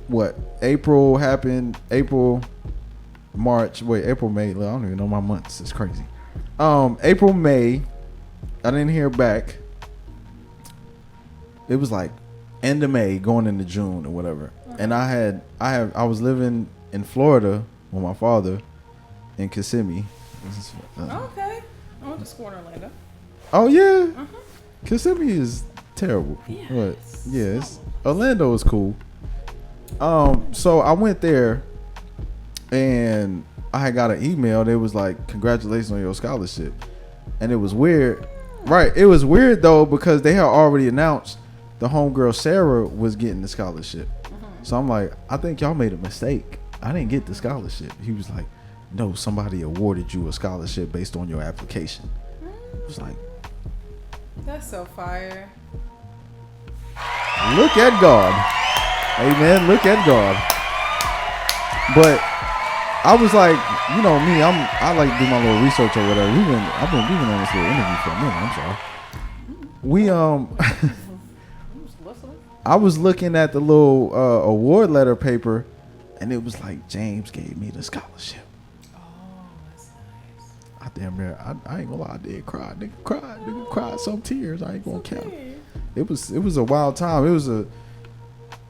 What? April happened. April, March. Wait, April, May. I don't even know my months. It's crazy. April, May. I didn't hear back. It was like end of May, going into June or whatever. And I was living in Florida with my father in Kissimmee. Okay. I went to school in Orlando. Oh yeah, Kissimmee is terrible. Yeah, But Orlando is cool. So I went there, and I had got an email. They was like, "Congratulations on your scholarship," and it was weird. Right, it was weird though because they had already announced the homegirl Sarah was getting the scholarship. So I'm like, I think y'all made a mistake. I didn't get the scholarship. He was like, no, somebody awarded you a scholarship based on your application. I was like, that's so fire. Look at God. Amen. Look at God. But I was like, you know me, I like to do my little research or whatever. We've been on this little interview for a minute. I'm sorry. I was looking at the little award letter paper, and it was like, James gave me the scholarship. Oh, that's nice. I damn near, I ain't gonna lie, I did cry. Nigga cried some tears. I ain't gonna count. It was a wild time.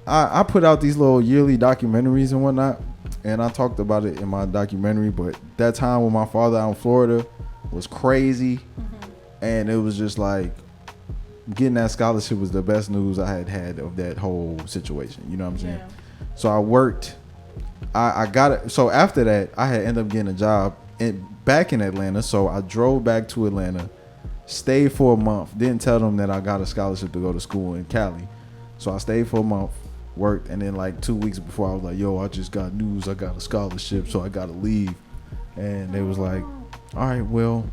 I put out these little yearly documentaries and whatnot, and I talked about it in my documentary. But that time with my father out in Florida was crazy, and it was just like getting that scholarship was the best news I had of that whole situation. You know what I'm saying? Yeah. So I worked. I got it. So after that, I had ended up getting a job back in Atlanta. So I drove back to Atlanta, stayed for a month. Didn't tell them that I got a scholarship to go to school in Cali. So I stayed for a month, worked, and then like 2 weeks before I was like, yo, I just got news. I got a scholarship, so I got to leave. And they was like, all right, well,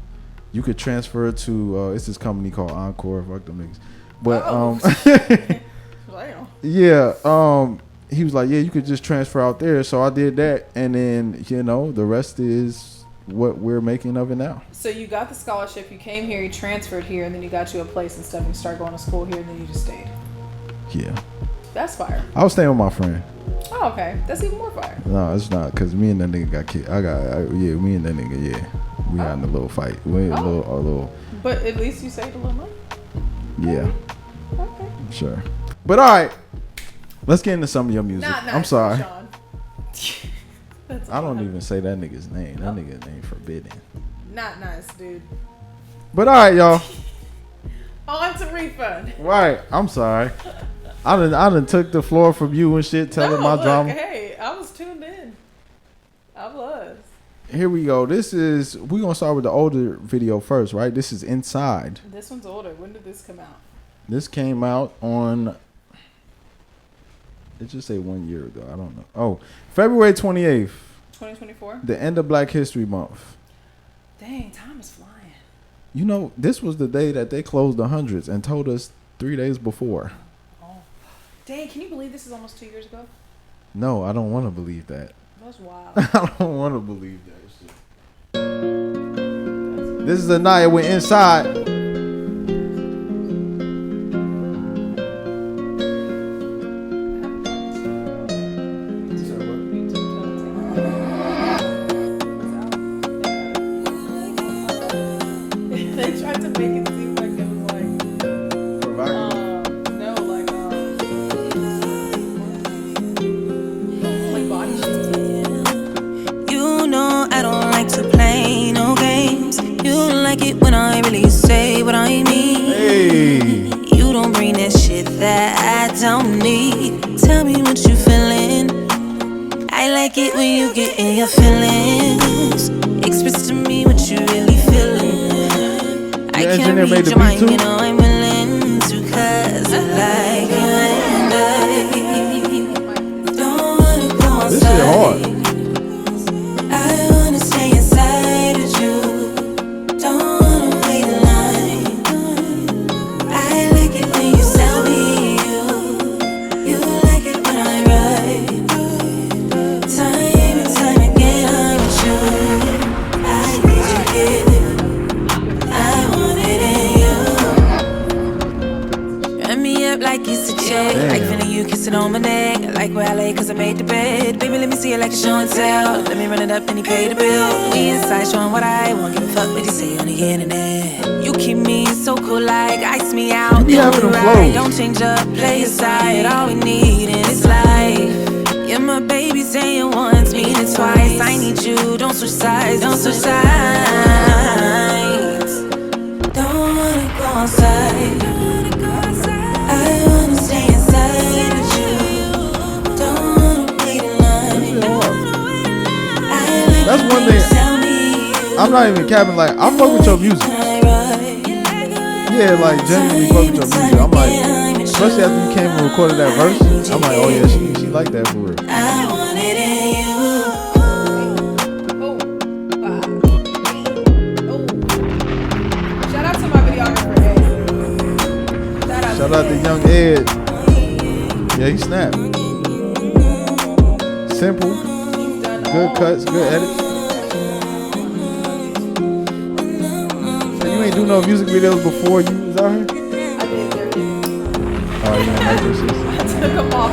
you could transfer to it's this company called Encore. Fuck them niggas. But yeah, he was like, yeah, you could just transfer out there. So I did that, and then the rest is what we're making of it now. So you got the scholarship, you came here, you transferred here, and then you got you a place and stuff, and you started going to school here, and then you just stayed. Yeah. That's fire. I was staying with my friend. Oh, okay. That's even more fire. No, it's not, because me and that nigga got kicked. Me and that nigga, yeah. We got in a little fight. We had a little. But at least you saved a little money. Yeah. Okay. Sure. But all right, let's get into some of your music. Not nice, I'm sorry. That's I don't even say that nigga's name. That nigga's name forbidden. Not nice, dude. But all right, y'all. On to refund. Right. I'm sorry. I done took the floor from you and shit, telling my drama. Hey, I was tuned in. I was. Here we go. We're gonna start with the older video first, right? This is Inside. This one's older. When did this come out? This came out on, it just say 1 year ago. I don't know. Oh, February 28th. 2024? The end of Black History Month. Dang, time is flying. This was the day that they closed the hundreds and told us 3 days before. Oh. Dang, can you believe this is almost 2 years ago? No, I don't want to believe that. That's wild. I don't want to believe that shit. This is Aniiiya with Inside. They tried to make it seem like it was like, like body shit. You know I don't like to play no games. You like it when I really say what I mean. Hey. You don't bring that shit that I don't need. Tell me what you feeling. I like it when you get in your feelings. Express to me what you really feeling. I can't read your mind, you know I'm willing to, cause I like you and I don't wanna go outside. This shit hard. I wanna stay inside of you. Don't wanna wait in line. I like it when you tell me you like it when I write. Time and time again I'm with you. I need you here. I want it in you. Turn me up like it's a check. Like feeling you kissing on my neck. Like where I lay cause I made the bed. Baby, let me see it like a show and tell. Let me run it up and he pay the bill. We inside showing what I want. Give a fuck what you say on the internet. You keep me so cool like ice me out. You having them flows. Don't change up, play your side. All we need in this life. You're my baby saying once, meaning twice. I need switch sides, don't switch sides. Don't wanna go outside. I wanna stay inside with you. Don't wanna wait in line. That's one thing. I'm not even capping. Like, I fuck with your music. Yeah, like genuinely fuck with your music. I'm like, especially after you came and recorded that verse, I'm like, oh yeah, she like that for real. I want it in you. Shout out to my videographer, Ed. Shout out to young Ed. Yeah, he snapped. Simple, good cuts, good edits. So you ain't do no music videos before you was out here? I did, they're cute. Oh, you know, like this shit. I took them off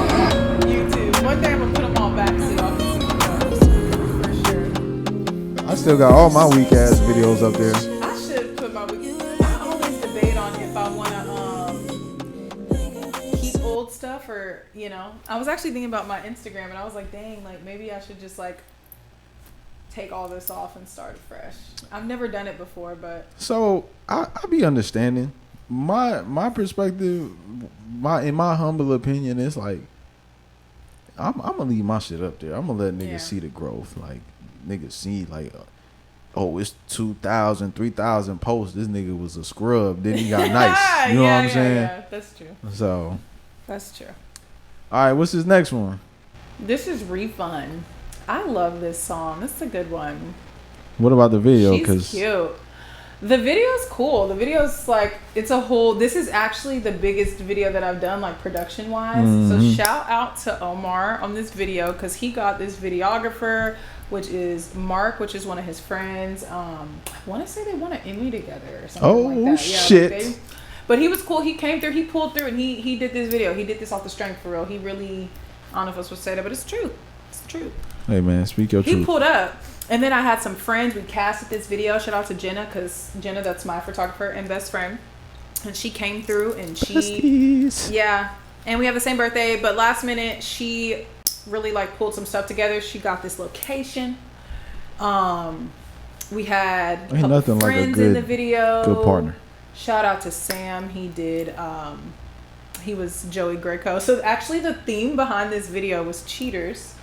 YouTube. One day I'm gonna put them all back so y'all can see them for sure. I still got all my weak ass videos up there. I should put my. I always debate on if I wanna keep old stuff or I was actually thinking about my Instagram and I was like, dang, like maybe I should just like take all this off and start fresh. I've never done it before, but So I be understanding. My perspective, in my humble opinion, is like I'm gonna leave my shit up there. I'm gonna let niggas see the growth. Like niggas see like, oh, it's 2,000, 3,000 posts. This nigga was a scrub. Then he got nice. You know what I'm saying? Yeah, that's true. So That's true. all right, what's his next one? This is Refund. I love this song. This is a good one. What about the video? She's cute. The video's cool. The video's like, it's a whole, this is actually the biggest video that I've done, like production wise. So shout out to Omar on this video because he got this videographer, which is Mark, which is one of his friends. I want to say they won an Emmy together or something like that. Yeah, shit. But he was cool. He came through, he pulled through, and he did this video. He did this off the strength for real. He really, I don't know if I was supposed to say that, but it's true. It's the truth. Hey man, speak your truth. He pulled up. And then I had some friends. We casted this video. Shout out to Jenna, because Jenna, that's my photographer and best friend. And she came through and yeah. And we have the same birthday, but last minute she really like pulled some stuff together. She got this location. We had a couple friends in the video. Good partner. Shout out to Sam. He did he was Joey Greco. So actually the theme behind this video was Cheaters.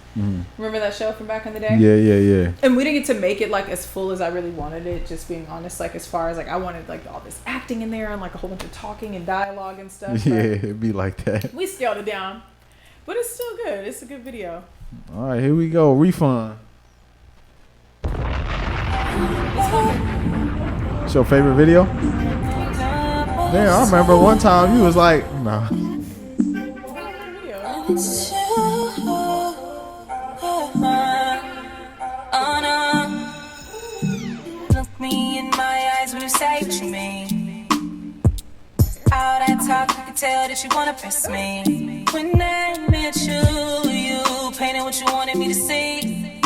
Remember that show from back in the day? Yeah. And we didn't get to make it like as full as I really wanted it, just being honest. Like as far as like I wanted like all this acting in there and like a whole bunch of talking and dialogue and stuff. Yeah, it'd be like that. We scaled it down, but it's still good. It's a good video. All right, here we go. Refund. It's your favorite video? Damn, I remember one time you was like, nah. Look me in my eyes when you say what you mean. All that talk, you can tell that you wanna press me. When I met you painted what you wanted me to see.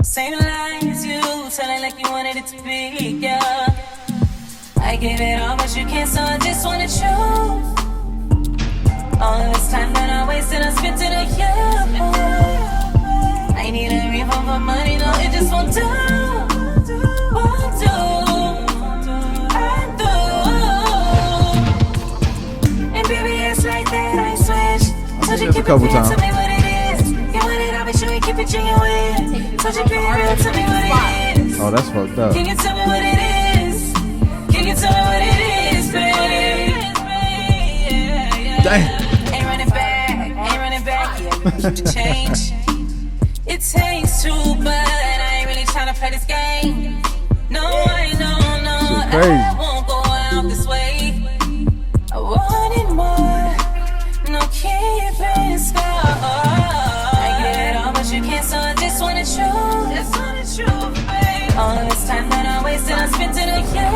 Same lines you telling like you wanted it to be, yeah. I gave it all, but you can't, so I just wanna choose. All this time that I wasted, I spent it on you. I need a refund for money, no, it just won't do. Won't do. I do. And baby, it's like that, I switch. So you keep it real, tell me what it is. You want it, I'll be sure you keep it genuine. So you be real, tell me what it is. Oh, that's fucked up. Can you tell me what it is? Can you tell me what it is, baby? Damn. Ain't running back, yeah, we keep the change. It takes two, but I ain't really trying to play this game. No, I know, no, I won't go out this way. I wanted more, no keeping score. I get it all, but you can't, so I just wanna choose. Babe. All this time that I wasted, I spent it on you.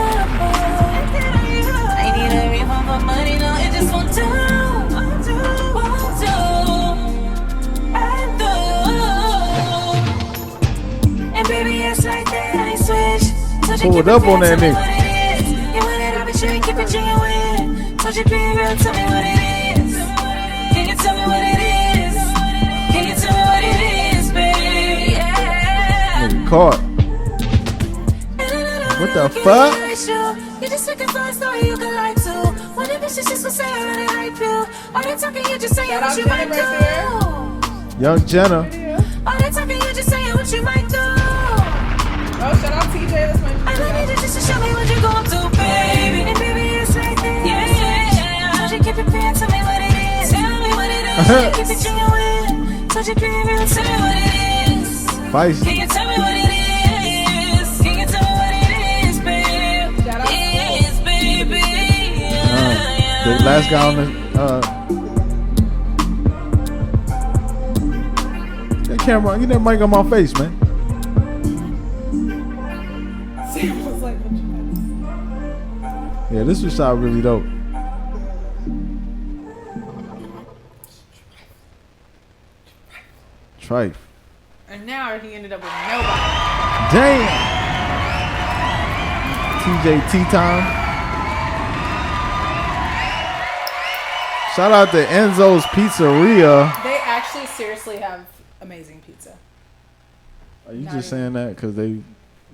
I need a refund for money, no, it just won't do. And baby, it's like that, I switch. Pull it up on that nigga. You want it, I'll be sure you keep it genuine. Told you be real, tell me what it is. Can you tell me what it is? Can you tell me what it is, baby? Yeah. caught. What the fuck? You just looking for a story you can like to. When the bitches just gonna say I really like you. All that talking you just saying what you might do. Young Jenna. All that talking you just saying what you might do. Oh, shout out TJ. That's my I need you just to show me what you're going to, baby. And baby, it's like this. Yeah. Told you keep it real, tell me what it is. Tell me what it is. Keep it genuine. Told you keep it real, tell me what it is. Feisty. Can you tell me what it is? Can you tell me what it is, babe? Shout out. Yes, baby. The last guy on the that camera, get that mic on my face, man. Sam was like, what you Yeah, this was shot really dope. Trife. And now he ended up with nobody. Damn. TJ Tea Time. Shout out to Enzo's Pizzeria. They actually seriously have amazing pizza. Are you Not just saying that because they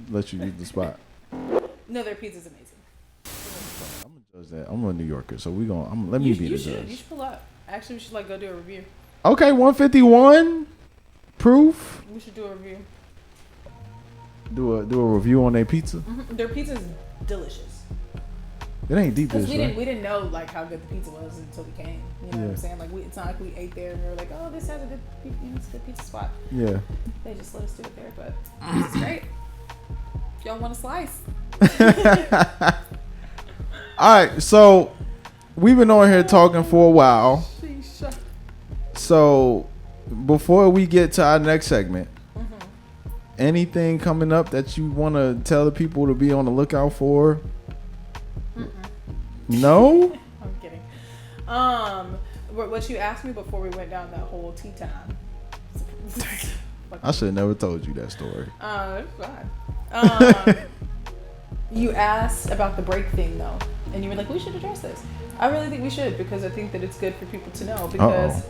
let you use the spot? No, their pizza's amazing. I'm gonna judge that. I'm a New Yorker, so we gonna let me be the You judge. should pull up. Actually, we should like go do a review. Okay, 151 proof. We should do a review. Do a review on their pizza. Mm-hmm. Their pizza's delicious. It ain't deep dish, Because right? we didn't know like how good the pizza was until we came. You know what I'm Yeah. saying? Like it's not like we ate there and we were like, oh, this has a good, it's a good pizza spot. Yeah. They just let us do it there, but it's great. If y'all want a slice. All right, so we've been on here talking for a while. So before we get to our next segment, anything coming up that you want to tell the people to be on the lookout for? No? I'm kidding. What you asked me before we went down that whole tea time. I should have never told you that story. It's fine. You asked about the break thing though, and you were like, we should address this. I really think we should because I think that it's good for people to know because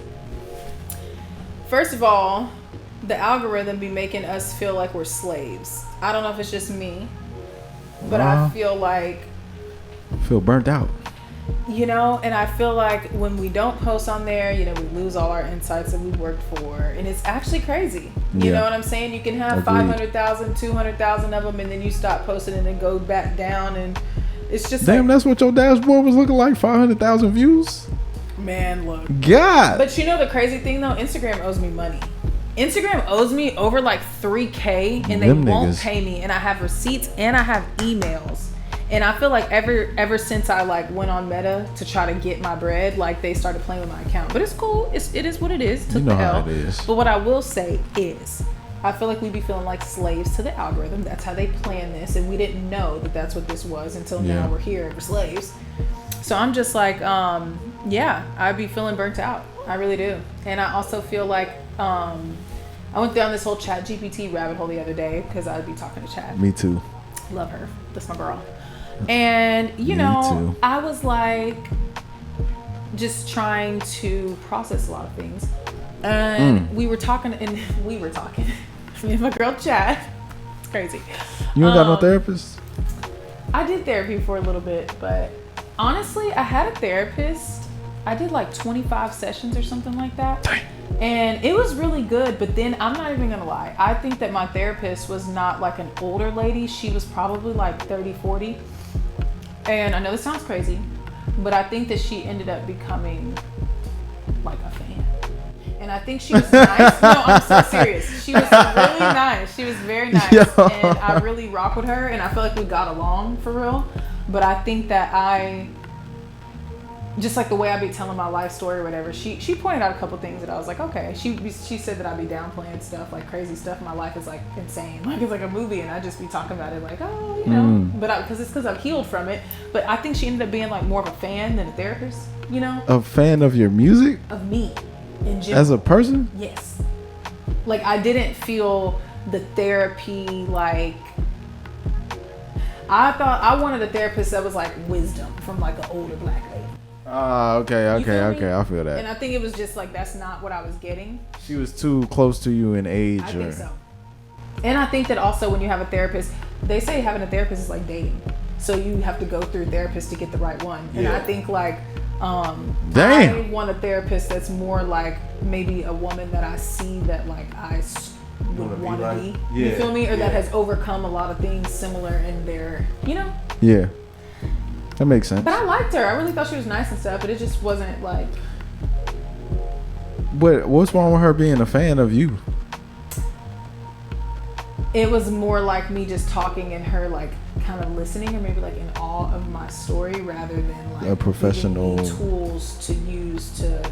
first of all, the algorithm be making us feel like we're slaves. I don't know if it's just me, but I feel like Feel burnt out. you know, and I feel like when we don't post on there, you know, we lose all our insights that we worked for, and it's actually crazy. You know what I'm saying? You can have Agreed. 500,000, 200,000 of them, and then you stop posting and it goes back down, and it's just Damn, like, that's what your dashboard was looking like, 500,000 views? man, look. God. But you know the crazy thing though, Instagram owes me money. Instagram owes me over like $3,000 and they Them won't niggas. pay me, and I have receipts and I have emails. And I feel like ever since I like went on Meta to try to get my bread, like they started playing with my account. But it's cool. It is what it is. Took You know the how L. it is. But what I will say is, I feel like we be feeling like slaves to the algorithm. That's how they plan this, and we didn't know that that's what this was until now we're here. We're slaves. So I'm just like, yeah, I'd be feeling burnt out. I really do. And I also feel like I went down this whole Chat GPT rabbit hole the other day because I'd be talking to Chat. Me too. Love her. That's my girl. And you Me know, too. I was like just trying to process a lot of things. And we were talking. Me and my girl Chad. It's crazy. You ain't got no therapist? I did therapy for a little bit, but honestly, I had a therapist. I did like 25 sessions or something like that. And it was really good, but then I'm not even gonna lie. I think that my therapist was not like an older lady. She was probably like 30, 40. And I know this sounds crazy, but I think that she ended up becoming like a fan. And I think she was nice. No, I'm so serious. She was really nice. She was very nice. Yo. And I really rock with her, and I feel like we got along for real. But I think that just like the way I be telling my life story or whatever, she pointed out a couple things that I was like, okay. She said that I be downplaying stuff, like crazy stuff. My life is like insane, like it's like a movie, and I just be talking about it like, oh, you know. But because I've healed from it. But I think she ended up being like more of a fan than a therapist, you know, A fan of your music? of me in general. As a person? Yes. Like I didn't feel the therapy like. I thought I wanted a therapist that was like wisdom from like an older black lady. Okay. You feel me? I feel that. And I think it was just like that's not what I was getting. She was too close to you in age, I or think so. And I think that also when you have a therapist, they say having a therapist is like dating. So you have to go through a therapist to get the right one. And I think like, I want a therapist that's more like maybe a woman that I see that like I would want to be. Yeah. You feel me? Or that has overcome a lot of things similar in their, you know? Yeah. That makes sense. But I liked her. I really thought she was nice and stuff, but it just wasn't like. What's wrong with her being a fan of you? It was more like me just talking and her like kind of listening, or maybe like in awe of my story, rather than like a professional tools to use to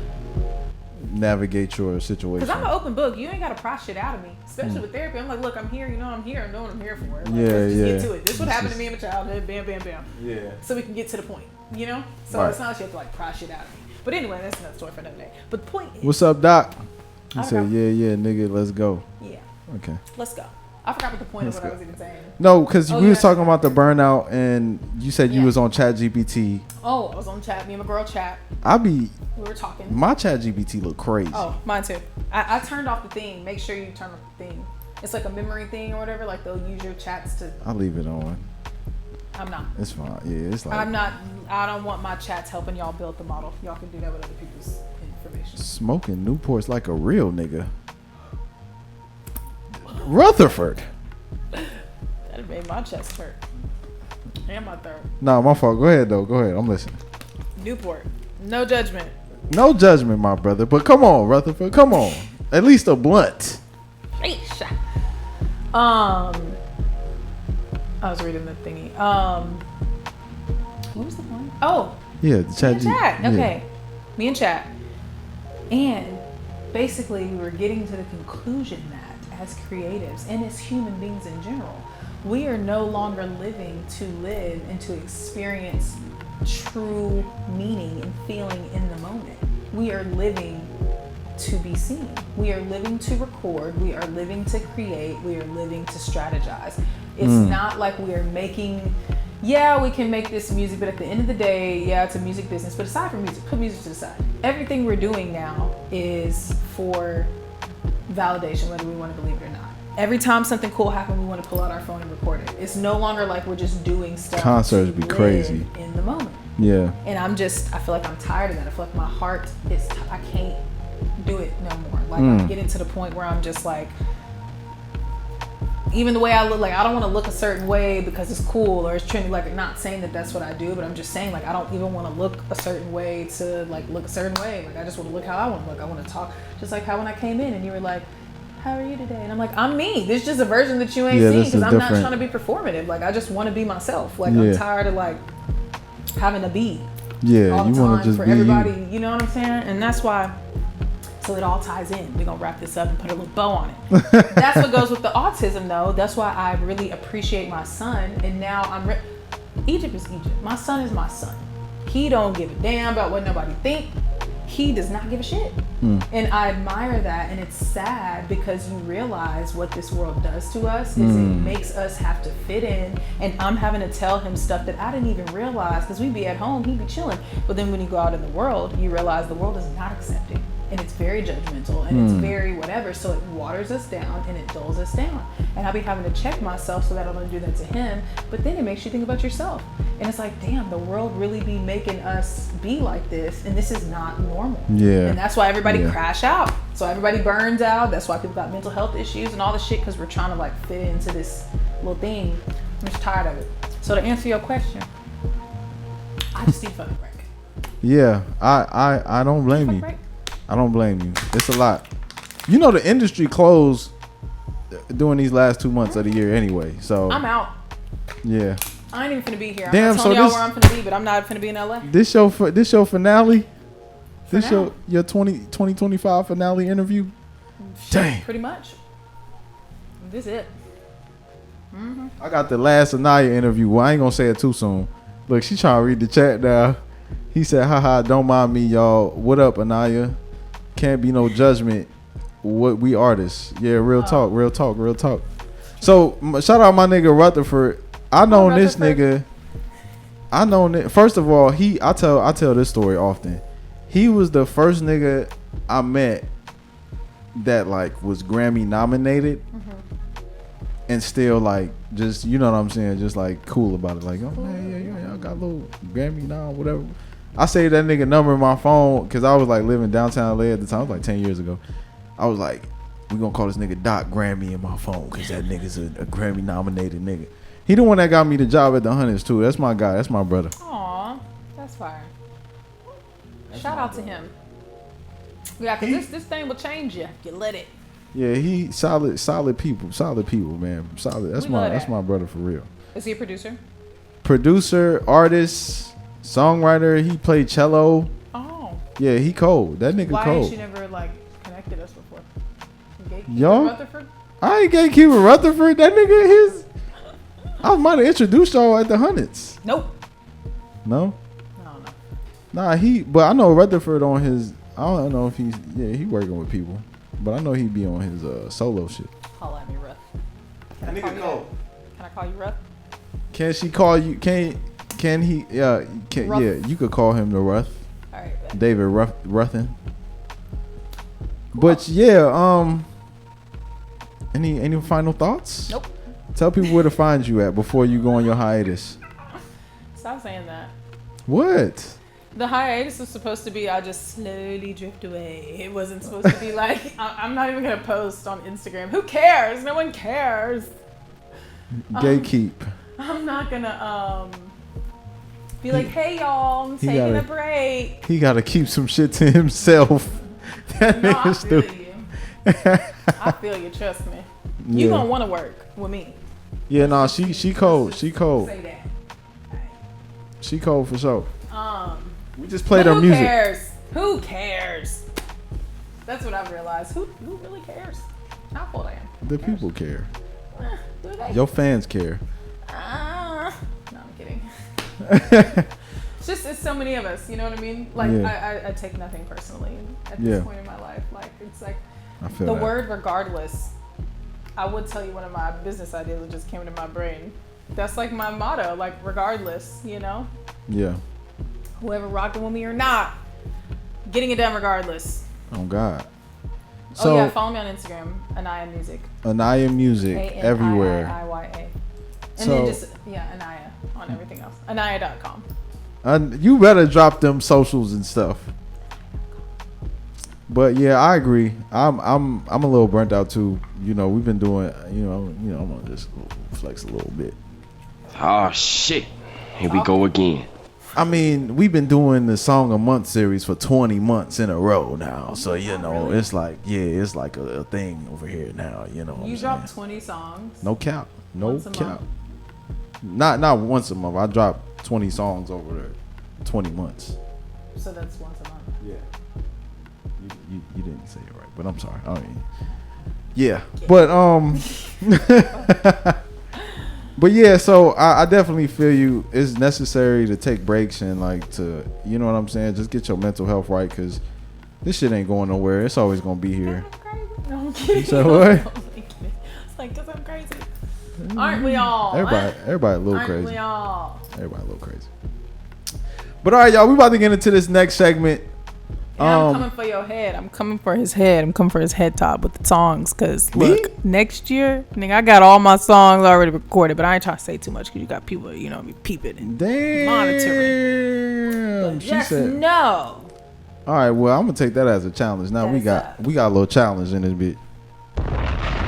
navigate your situation. Because I'm an open book. You ain't got to pry shit out of me, especially with therapy. I'm like, look, I'm here. You know, I'm here. I know what I'm here for. Like, let's just get to it. This is what happened to me in my childhood. Bam, bam, bam. Yeah. So we can get to the point. You know. So it's not like you have to like pry shit out of me. But anyway, that's another story for another day. But the point is, what's up, Doc? He said, yeah, nigga, let's go. Yeah. Okay. Let's go. I forgot what the point of what I was even saying. No, because we was talking about the burnout, and you said you was on ChatGPT. Oh, I was on chat. Me and my girl chat. We were talking. My ChatGPT look crazy. Oh, mine too. I turned off the thing. Make sure you turn off the thing. It's like a memory thing or whatever. Like they'll use your chats to. I'll leave it on. I'm not. It's fine. Yeah, it's like. I'm not. I don't want my chats helping y'all build the model. Y'all can do that with other people's information. Smoking Newport's like a real nigga. Rutherford. That made my chest hurt. And my throat. Nah, my fault. Go ahead, though. Go ahead. I'm listening. Newport. No judgment. No judgment, my brother. But come on, Rutherford. Come on. At least a blunt. I was reading the thingy. What was the one? Oh. Yeah, the chat. Okay. Me and chat. And basically we were getting to the conclusion that as creatives and as human beings in general, we are no longer living to live and to experience true meaning and feeling in the moment. We are living to be seen. We are living to record. We are living to create. We are living to strategize. It's not like we are making, we can make this music, but at the end of the day, it's a music business. But aside from music, put music to the side. Everything we're doing now is for validation, whether we want to believe it or not. Every time something cool happens, we want to pull out our phone and record it. It's no longer like we're just doing stuff. Concerts be crazy in the moment. Yeah. And I feel like I'm tired of that. I feel like my heart is, I can't do it no more. Like I'm getting to the point where I'm just like, even the way I look, like I don't want to look a certain way because it's cool or it's trendy. Like, not saying that that's what I do, but I'm just saying like I don't even want to look a certain way to like look a certain way. Like I just want to look how I want to look. I want to talk just like how when I came in and you were like, how are you today? And I'm like, I'm me. This is just a version that you ain't seen because I'm not trying to be performative. Like I just want to be myself. Like I'm tired of like having to be all the time for everybody. You know what I'm saying? And that's why. So it all ties in. We're gonna wrap this up and put a little bow on it. That's what goes with the autism though. That's why I really appreciate my son. And now Egypt is Egypt. My son is my son. He don't give a damn about what nobody think. He does not give a shit. And I admire that. And it's sad because you realize what this world does to us is it makes us have to fit in. And I'm having to tell him stuff that I didn't even realize because we'd be at home, he'd be chilling. But then when you go out in the world, you realize the world is not accepting. And it's very judgmental and it's very whatever. So it waters us down and it dulls us down. And I'll be having to check myself so that I don't do that to him. But then it makes you think about yourself. And it's like, damn, the world really be making us be like this. And this is not normal. Yeah. And that's why everybody crash out. So everybody burns out. That's why people got mental health issues and all this shit because we're trying to like fit into this little thing. I'm just tired of it. So to answer your question, I just need a fucking break. Yeah, I don't blame you. I don't blame you. It's a lot. You know the industry closed during these last 2 months of the year anyway. So I'm out. Yeah. I ain't even finna be here. Damn, I'm not telling y'all where I'm finna be, but I'm not finna be in LA. This your finale? Your 2025 finale interview? Dang. Pretty much. This is it. I got the last Aniiiya interview. Well, I ain't gonna say it too soon. Look, she trying to read the chat now. He said, haha, don't mind me, y'all. What up, Aniiiya? Can't be no judgment. What we artists. Yeah, real talk. So, shout out my nigga Rutherford. I know this nigga. First of all, I tell this story often. He was the first nigga I met that like was Grammy nominated. and still like just, you know what I'm saying, just like cool about it, like, oh man, yeah, I got a little Grammy now, whatever. I saved that nigga number in my phone because I was like living downtown LA at the time. It was like 10 years ago. I was like, we gonna call this nigga Doc Grammy in my phone because that nigga's a Grammy nominated nigga. He the one that got me the job at the Hunters too. That's my guy. That's my brother. Aw, that's fire. Shout out to him. Yeah, cause this thing will change you. You let it. Yeah, he solid people, man. Solid. That's my brother for real. Is he a producer? Producer, artist, songwriter. He played cello. Oh. Yeah, he cold. That nigga Why cold. ain't you never like connected us before? Yo, Rutherford? I ain't gatekeeper Rutherford. That nigga I might have introduced y'all at the Hunteds. Nope. No? No. Nah, but I know Rutherford on his, I don't know if he working with people, but I know he be on his solo shit. Holla at me, Ruth. That nigga cold. Can I call you Ruth? Can she call you, can he, yeah, you could call him the Ruth. All right. David Ruthin. But yeah, any final thoughts? Nope. Tell people where to find you at before you go on your hiatus. Stop saying that. What? The hiatus was supposed to be I just slowly drift away. It wasn't supposed to be like I'm not even gonna post on Instagram. Who cares? No one cares. Gatekeep. I'm not gonna be like, hey y'all, I'm taking a break. He gotta keep some shit to himself. That No, I nigga's feel stupid. you. I feel you. Trust me. You Yeah. gonna want to work with me. Yeah, no, she cold. She cold. Say that. She cold for sure. We just played Who her music. cares? Who cares? That's what I've realized. Who really cares? How old I am. The people care. Do they? Your fans care. No, I'm kidding. It's so many of us. You know what I mean? Like Yeah. I take nothing personally at this point in my life. Like it's like I feel the that. word regardless. I would tell you one of my business ideas that just came to my brain. That's like my motto. Like regardless, you know. Yeah. Whoever rocking with me or not, getting it done regardless. Oh God. So, oh yeah, follow me on Instagram, Aniiiya Music. Aniiiya Music everywhere. Aniiiya. And So- then just Aniiiya on everything else. Aniiiya.com. You better drop them socials and stuff. But yeah, I agree. I'm a little burnt out too. You know, we've been doing. I'm gonna just flex a little bit. Oh shit! Here we go again. I mean, we've been doing the Song a Month series for 20 months in a row now. So, you know, it's like, it's like a thing over here now. You know what You I'm dropped saying? 20 songs. No cap. No Once a cap. month. Not once a month. I dropped 20 songs over 20 months. So that's once a month. Yeah. You didn't say it right, but I'm sorry. I mean, yeah. But but yeah, so I definitely feel you. It's necessary to take breaks and like to, you know what I'm saying, just get your mental health right, because this shit ain't going nowhere. It's always gonna be here. No, I'm kidding. So what? It's like, cause I'm crazy. Aren't we all? Everybody a little Aren't crazy. we all? Everybody a little crazy. But all right, y'all, we about to get into this next segment. Yeah, I'm coming for your head. I'm coming for his head. I'm coming for his head top with the songs. Cause look, next year, nigga, I got all my songs already recorded, but I ain't trying to say too much because you got people, you know, be peeping and monitoring. But just know. All right, well, I'm gonna take that as a challenge. Now we got a little challenge in this bit.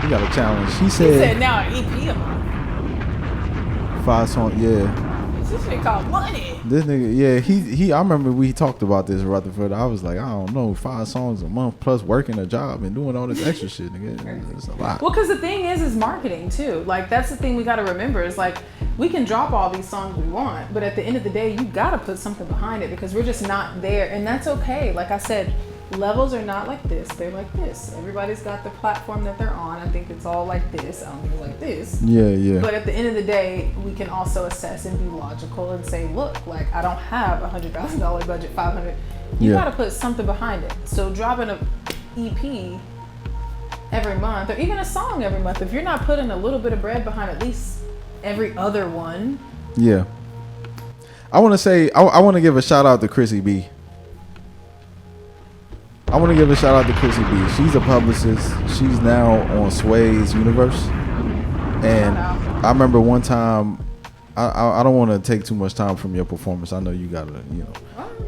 We got a challenge. He said now an EP a month. 5 songs. Yeah. This shit called money. This nigga, yeah, he. I remember we talked about this, Rutherford. I was like, I don't know, 5 songs a month plus working a job and doing all this extra shit, nigga. It's a lot. Well, because the thing is marketing too. Like that's the thing we got to remember is like we can drop all these songs we want, but at the end of the day, you got to put something behind it because we're just not there, and that's okay. Like I said, levels are not like this; they're like this. Everybody's got the platform that they're on. I think it's all like this. I don't think it's like this. Yeah. But at the end of the day, we can also assess and be logical and say, look, like I don't have $100,000 budget, 500. You got to put something behind it. So dropping a EP every month, or even a song every month, if you're not putting a little bit of bread behind at least every other one. Yeah. I want to say, I want to give a shout out to Chrissy B. I want to give a shout out to Chrissy B. She's a publicist. She's now on Sway's Universe. And I remember one time, I don't want to take too much time from your performance. I know you gotta,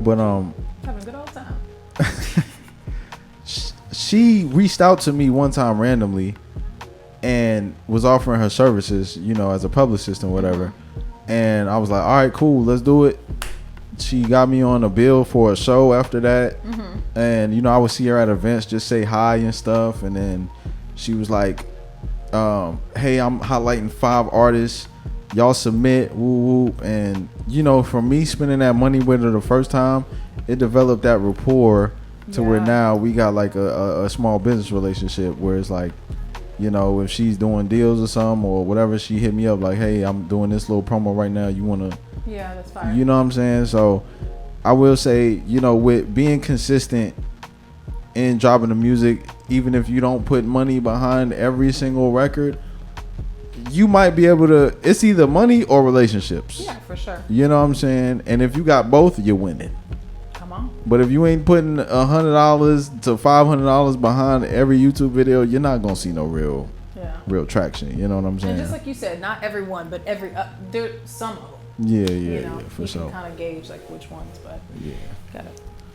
but having a good old time. She reached out to me one time randomly and was offering her services, as a publicist and whatever. And I was like, all right, cool, let's do it. She got me on a bill for a show after that. And, I would see her at events, just say hi and stuff. And then she was like, hey, I'm highlighting 5 artists. Y'all submit, woo woo. And, from me spending that money with her the first time, it developed that rapport to where now we got like a small business relationship where it's like, if she's doing deals or something or whatever, she hit me up like, hey, I'm doing this little promo right now. You want to, that's fine. You know what I'm saying? So I will say, with being consistent in dropping the music, even if you don't put money behind every single record, you might be able to, it's either money or relationships. Yeah, for sure. You know what I'm saying? And if you got both, you're winning. But if you ain't putting $100 to $500 behind every YouTube video, you're not gonna see no real traction. You know what I'm saying? And just like you said, not everyone, but there's some of them. Yeah, for sure. You can kind of gauge like which ones, but gotta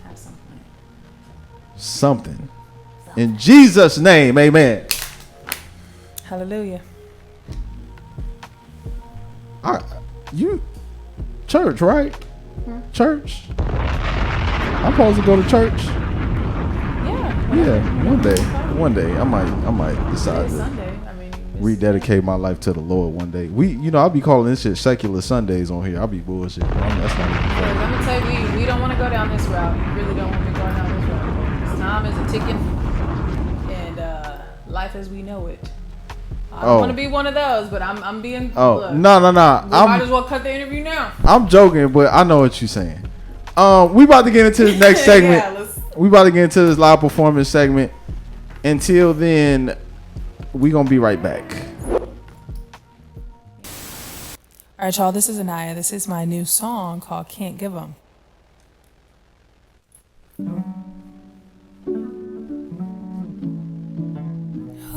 have something. Something. In Jesus' name, amen. Hallelujah. You church, right? Church. I'm supposed to go to church. Yeah, one day I might decide to rededicate my life to the Lord one day. I'll be calling this shit secular Sundays on here. I'll be bullshit. That's not even funny. Let me tell you, we don't want to go down this route. We really don't want to go down this route. This time is a ticking, and life as we know it. I don't want to be one of those, but I'm being. No. We might as well cut the interview now. I'm joking, but I know what you're saying. We about to get into the next segment. We about to get into this live performance segment. Until then, we gonna be right back. All right, y'all. This is Aniiiya. This is my new song called "Can't Give 'Em."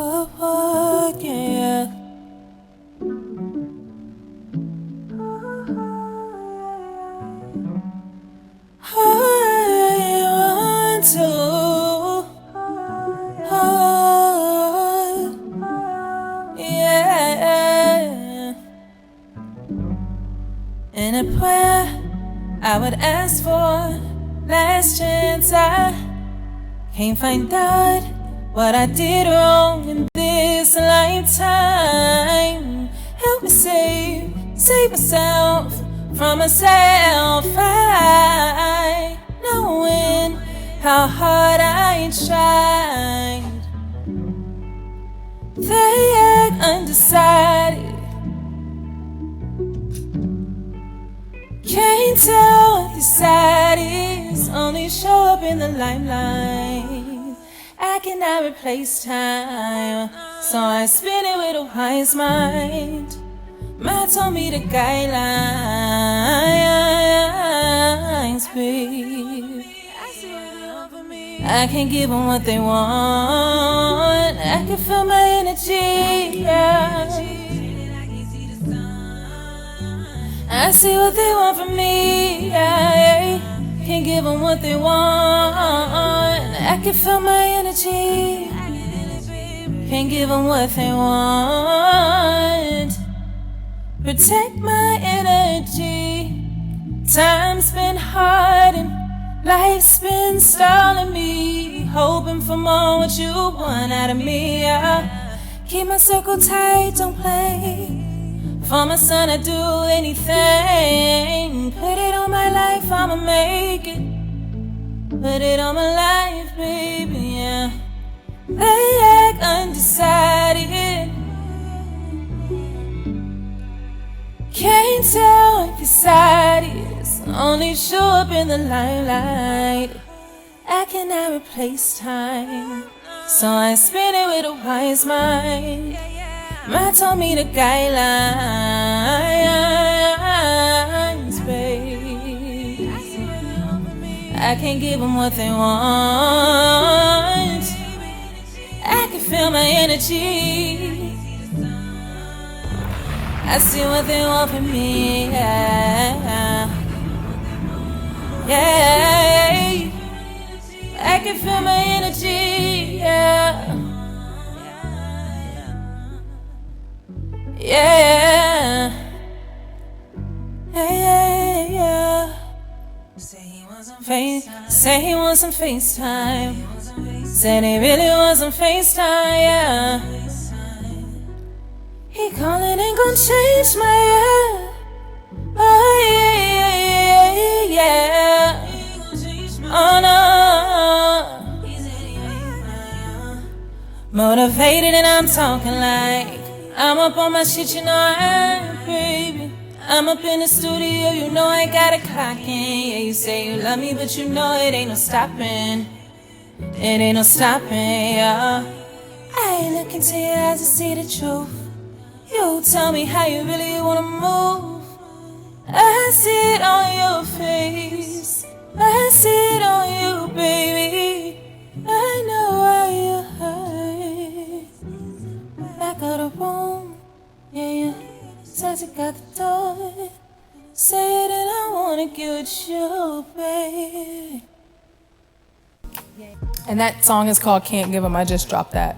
Oh, yeah. I want to. Yeah. In a prayer, I would ask for last chance. I can't find out what I did wrong in this lifetime. Help me save myself from myself. I knowing how hard I tried. They act undecided. Can't tell what this side is. Only show up in the limelight. I cannot replace time, so I spin it with a wise mind. Ma told me the guidelines, babe. I can't give them what they want. I can feel my energy, yeah. I see what they want from me, yeah. Can't give them what they want. I can feel my energy. Can't give them what they want. Protect my energy. Time's been hard and life's been stalling me. Hoping for more, what you want out of me, yeah. Keep my circle tight, don't play. For my son, I do anything. Put it on my life, I'ma make it. Put it on my life, baby, yeah. They act undecided. Can't tell what the side is. Only show up in the limelight. I cannot replace time, so I spin it with a wise mind. Ma told me the guidelines, babe. I can't give them what they want. I can feel my energy. I see what they want from me, yeah. Yeah, I can feel my energy, yeah. Yeah, yeah. Say he wants some FaceTime. Said he really wants some FaceTime, yeah. He calling ain't gon' change my yeah. Oh yeah. Oh no. Motivated and I'm talking like I'm up on my shit, you know I am, baby. I'm up in the studio, you know I got it clocking. Yeah, you say you love me, but you know it ain't no stopping. It ain't no stopping, yeah. I look into your eyes to see the truth. You tell me how you really wanna move. I see it on your face. I see it on you, baby. I know why you hurt. Back of the room, yeah. Says you got the door. Say it and I wanna get with you, baby. And that song is called Can't Give 'Em. I just dropped that.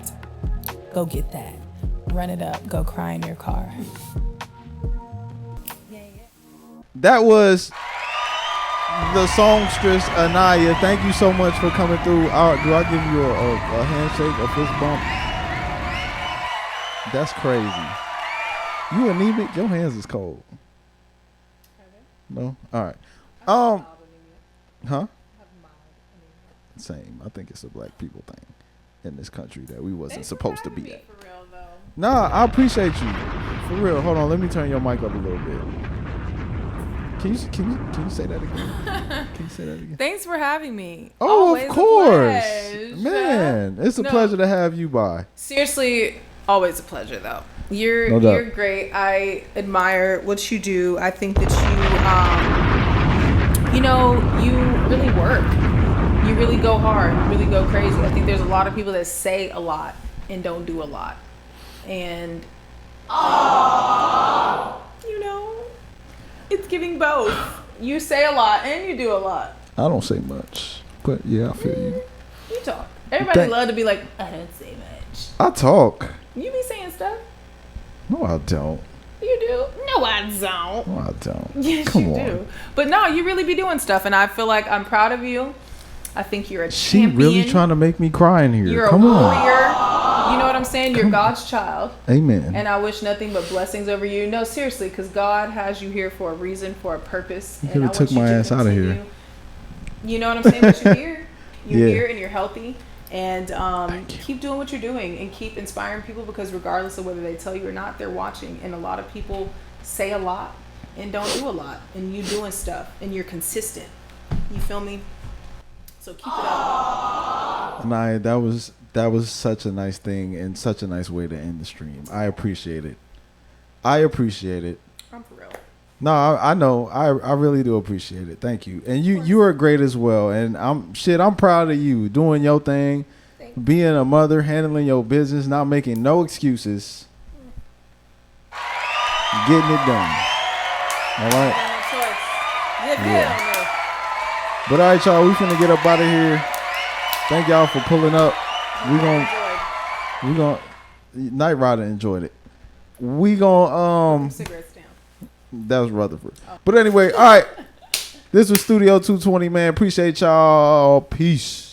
Go get that. Run it up. Go cry in your car. That was the songstress Aniiiya. Thank you so much for coming through. Do I give you a handshake, a fist bump? That's crazy. You anemic? Your hands is cold. No? All right. Huh? Same. I think it's a black people thing in this country that we wasn't supposed to be at. For real, though. Nah, I appreciate you. For real. Hold on. Let me turn your mic up a little bit. Can you say that again? Can you say that again? Thanks for having me. Oh, Always of course. a Man, it's a pleasure to have you by. Seriously, always a pleasure though. You're great. I admire what you do. I think that you really work. You really go hard. You really go crazy. I think there's a lot of people that say a lot and don't do a lot. And it's giving both. You say a lot and you do a lot. I don't say much, but yeah, I feel you. You talk. Everybody love to be like, I don't say much. I talk. You be saying stuff. No, I don't. You do. No, I don't. No, I don't. Yes, Come you on. do. But no, you really be doing stuff, and I feel like I'm proud of you. I think you're a She champion. really trying to make me cry in here. You're Come a on. warrior. You know what I'm saying? You're God's child. Amen. And I wish nothing but blessings over you. No, seriously, because God has you here for a reason, for a purpose. You could have took my ass out of here. You know what I'm saying? But you're here. You're Yeah. here and you're healthy. And keep doing what you're doing and keep inspiring people, because regardless of whether they tell you or not, they're watching. And a lot of people say a lot and don't do a lot. And you doing stuff and you're consistent. You feel me? So keep it up. Nah, that was such a nice thing and such a nice way to end the stream. I appreciate it. I'm for real. No, I know. I really do appreciate it. Thank you. And you are great as well. And I'm proud of you doing your thing, being a mother, handling your business, not making no excuses, getting it done. All right. Yeah. But all right, y'all, we finna get up out of here. Thank y'all for pulling up. We gonna Night Rider enjoyed it. We gonna Cigarettes down. that was Rutherford. But anyway, all right. This was Studio 220, man. Appreciate y'all. Peace.